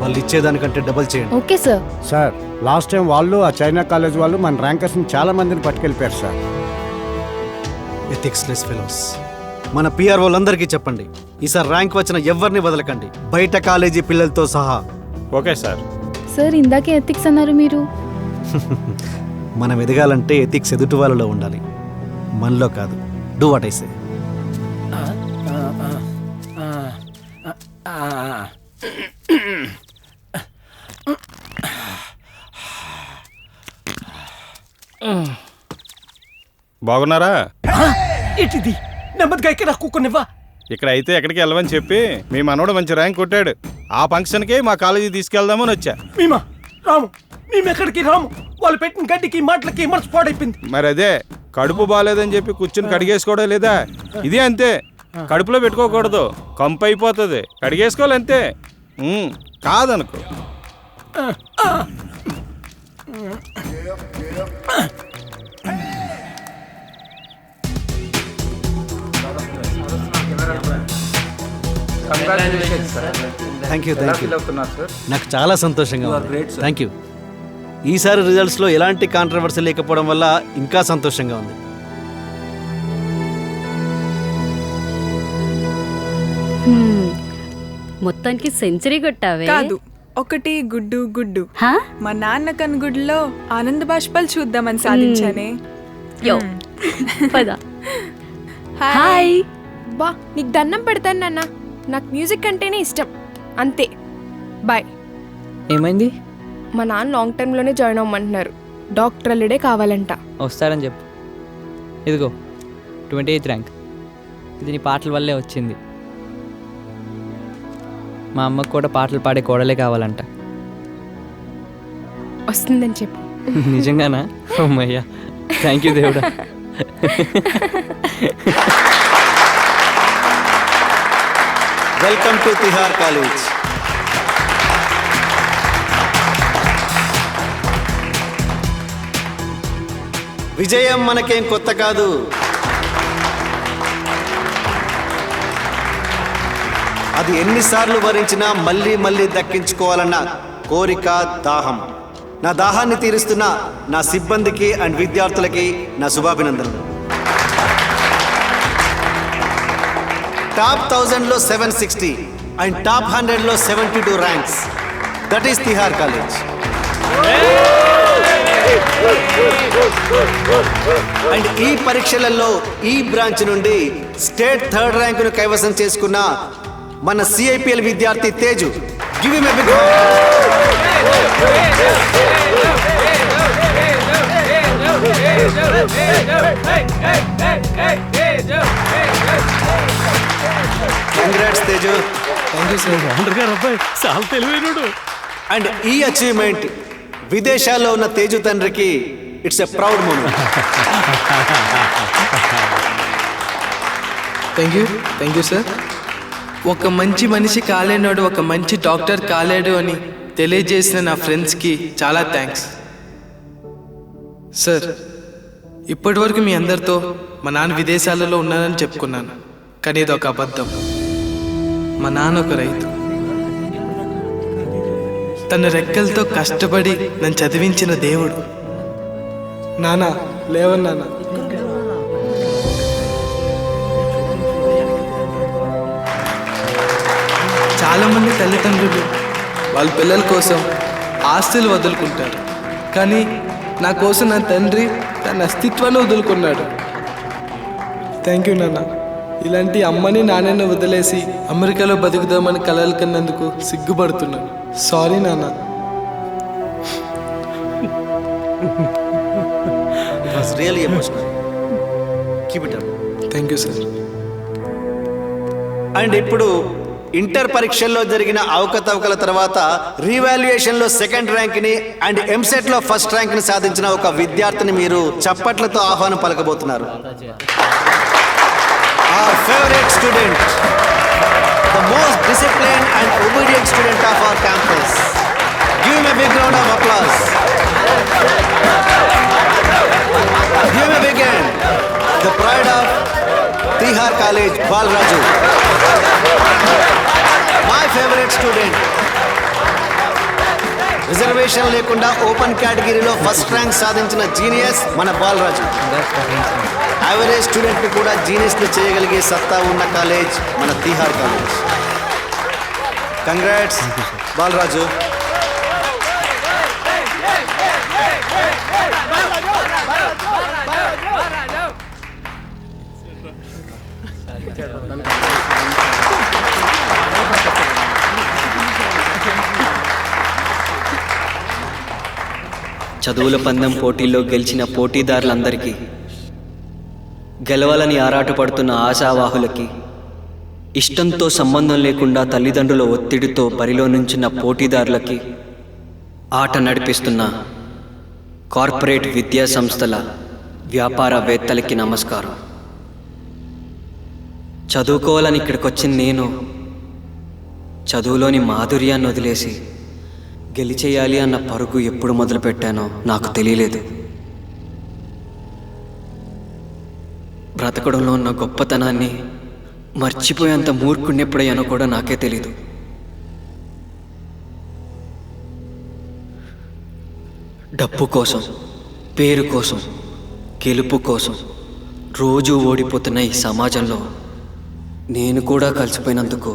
S3: వాళ్ళు ఇచ్చేదానికంటే డబుల్ చేయండి.
S7: Okay sir.
S1: Sir last time వాళ్ళు ఆ చైనా కాలేజ్ వాళ్ళు మన ర్యాంకర్స్ని చాలా మందిని పట్టుకెళ్ళిపోయారు సార్.
S3: Ethics less fellows. మన పిఆర్ వాళ్ళందరికీ చెప్పండి, ఈసారి ర్యాంక్ వచ్చిన ఎవరిని వదలకండి, బయట కాలేజీ పిల్లలతో సహా.
S23: Okay sir.
S7: సార్ ఇందాకే ఎథిక్స్ అన్నారు మీరు.
S3: మనం ఎదగాలంటే ఎథిక్స్ ఎదుటి వాళ్ళలో ఉండాలి, మనలో కాదు. Do what I say.
S23: బాగున్నారా?
S19: ఏంటిది? నెమ్మదిగా ఇక్కడ కూకునివ్వా.
S23: ఇక్కడ అయితే ఎక్కడికి వెళ్ళమని చెప్పి మీ మనోడు మంచి ర్యాంక్ కొట్టాడు. ఆ ఫంక్షన్కి మా కాలేజీ తీసుకెళ్దామని వచ్చా.
S19: మేమా రాము, మేమెక్కడికి రాము. వాళ్ళు పెట్టిన గడ్డికి మాటలకి మనసు పాడైపోయింది.
S23: మరి అదే కడుపు బాగాలేదని చెప్పి కూర్చుని కడిగేసుకోవడం లేదా? ఇది అంతే, కడుపులో పెట్టుకోకూడదు, కంపు అయిపోతుంది. కడిగేసుకోవాలి అంతే. కాదనుకో.
S3: Thank you. నాకు చాలా సంతోషంగా ఉంది. Thank you. ఈసారి రిజల్ట్స్లో ఎలాంటి కాంట్రవర్సీ లేకపోవడం వల్ల ఇంకా సంతోషంగా ఉంది.
S4: మొత్తానికి సెంచరీ కొట్టావే.
S11: కాదు, ఒకటి గుడ్డు గుడ్డు. మా నాన్న కన్ను గుడ్డులో ఆనంద బాష్పాలు చూద్దామని సాధించానే.
S9: హాయ్ బా, నీకు దండం పెడతాను నాన్న. నాకు మ్యూజిక్ అంటేనే ఇష్టం, అంతే. బాయ్.
S2: ఏమైంది?
S9: మా నాన్న లాంగ్ టర్మ్లోనే జాయిన్ అవ్వమంటున్నారు. డాక్టర్ అల్లుడే కావాలంట.
S2: వస్తారని చెప్పు. ఇదిగో 28th ర్యాంక్. ఇది నీ పాటల వల్లే వచ్చింది. మా అమ్మకు కూడా పాటలు పాడే కోడలే కావాలంట.
S9: వస్తుందని చెప్పు.
S2: నిజంగానా? అమ్మయ్యా, థ్యాంక్ యూ దేవుడా.
S3: Welcome to Tihar college. విజయం మనకేం కొత్త కాదు. అది ఎన్నిసార్లు వరించినా మళ్ళీ మళ్ళీ దక్కించుకోవాలన్న కోరిక, దాహం. నా దాహాన్ని తీరుస్తున్న నా సిబ్బందికి అండ్ విద్యార్థులకి నా శుభాభినందనలు. టాప్ 1000లో 760 అండ్ టాప్ 100లో 72 ranks. That is Tihar college. And ఈ పరీక్షలలో ఈ బ్రాంచ్ నుండి స్టేట్ 3rd ర్యాంకును కైవసం చేసుకున్న మన సిఐపిఎల్ విద్యార్థి Teju. Give him a big congrats Teju. And ఈ అచీవ్మెంట్ విదేశాల్లో ఉన్న తేజు తండ్రికి it's a proud moment.
S14: Thank you sir. ఒక మంచి మనిషి కాలేనాడు ఒక మంచి డాక్టర్ కాలేడు అని తెలియజేసిన నా ఫ్రెండ్స్కి చాలా థ్యాంక్స్ సార్. ఇప్పటి వరకు మీ అందరితో మా నాన్న విదేశాలలో ఉన్నానని చెప్పుకున్నాను, కానీ ఇది ఒక అబద్ధం. మా నాన్న ఒక రైతు. తన రెక్కలతో కష్టపడి నన్ను చదివించిన దేవుడు. నాన్న లేవన్నానా? చాలామంది తల్లిదండ్రులు వాళ్ళ పిల్లల కోసం ఆస్తులు వదులుకుంటారు, కానీ నా కోసం నా తండ్రి తన అస్తిత్వాన్ని వదులుకున్నాడు. థ్యాంక్ యూ నాన్న. ఇలాంటి అమ్మని నాన్నని వదిలేసి అమెరికాలో బతుకుదామని కలలు కన్నందుకు సిగ్గుపడుతున్నాను. సారీ నాన్న.
S3: Really emotional. Keep it up.
S14: Thank you sir.
S3: And ఇప్పుడు ఇంటర్ పరీక్షల్లో జరిగిన అవకతవకల తర్వాత రీవాల్యుయేషన్లో 2nd ర్యాంక్ని అండ్ ఎంసెట్లో 1st ర్యాంక్ని సాధించిన ఒక విద్యార్థిని మీరు చప్పట్లతో ఆహ్వానం పలకబోతున్నారు. Our favorite student, the most disciplined and obedient student of our campus. Give him a big round of applause. Give him a big hand. The pride of Tihar College, Balraju. My favorite student. Reservation లేకుండా ఓపెన్ కేటగిరీలో 1st ర్యాంక్ సాధించిన జీనియస్ మన బాలరాజు. యావరేజ్ స్టూడెంట్ కూడా జీనియస్ని చేయగలిగే సత్తా ఉన్న కాలేజ్ మన తిహార్ కాలేజ్. కంగ్రాట్స్ బాలరాజు.
S13: చదువుల పందెం పోటీల్లో గెలిచిన పోటీదారులందరికీ, గెలవాలని ఆరాటపడుతున్న ఆశావాహులకి, ఇష్టంతో సంబంధం లేకుండా తల్లిదండ్రుల ఒత్తిడితో బరిలో నుంచిన పోటీదారులకి, ఆట నడిపిస్తున్న కార్పొరేట్ విద్యా సంస్థల వ్యాపారవేత్తలకి నమస్కారం. చదువుకోవాలని ఇక్కడికి వచ్చిన నేను చదువులోని మాధుర్యాన్ని వదిలేసి గెలిచేయాలి అన్న పరుగు ఎప్పుడు మొదలుపెట్టానో నాకు తెలియలేదు. బ్రతకడంలో ఉన్న గొప్పతనాన్ని మర్చిపోయేంత మూర్ఖుణ్ణెప్పుడయ్యానో కూడా నాకే తెలీదు. డబ్బు కోసం, పేరు కోసం, గెలుపు కోసం రోజూ ఓడిపోతున్న ఈ సమాజంలో నేను కూడా కలిసిపోయినందుకు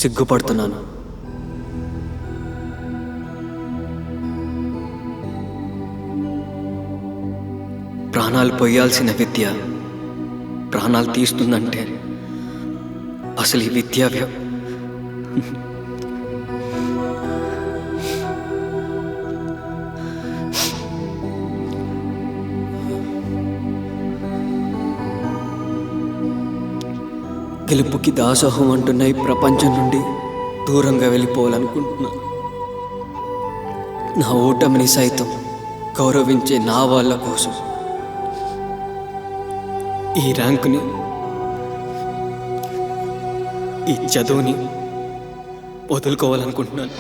S13: సిగ్గుపడుతున్నాను. ప్రాణాలు పోయాల్సిన విద్య ప్రాణాలు తీస్తుందంటే అసలు ఈ విద్యా గెలుపుకి దాసోహం అంటున్న ఈ ప్రపంచం నుండి దూరంగా వెళ్ళిపోవాలనుకుంటున్నా. నా ఓటమిని సైతం గౌరవించే నా వాళ్ళ కోసం ఈ ర్యాంకుని, ఈ చదువుని వదులుకోవాలనుకుంటున్నాను.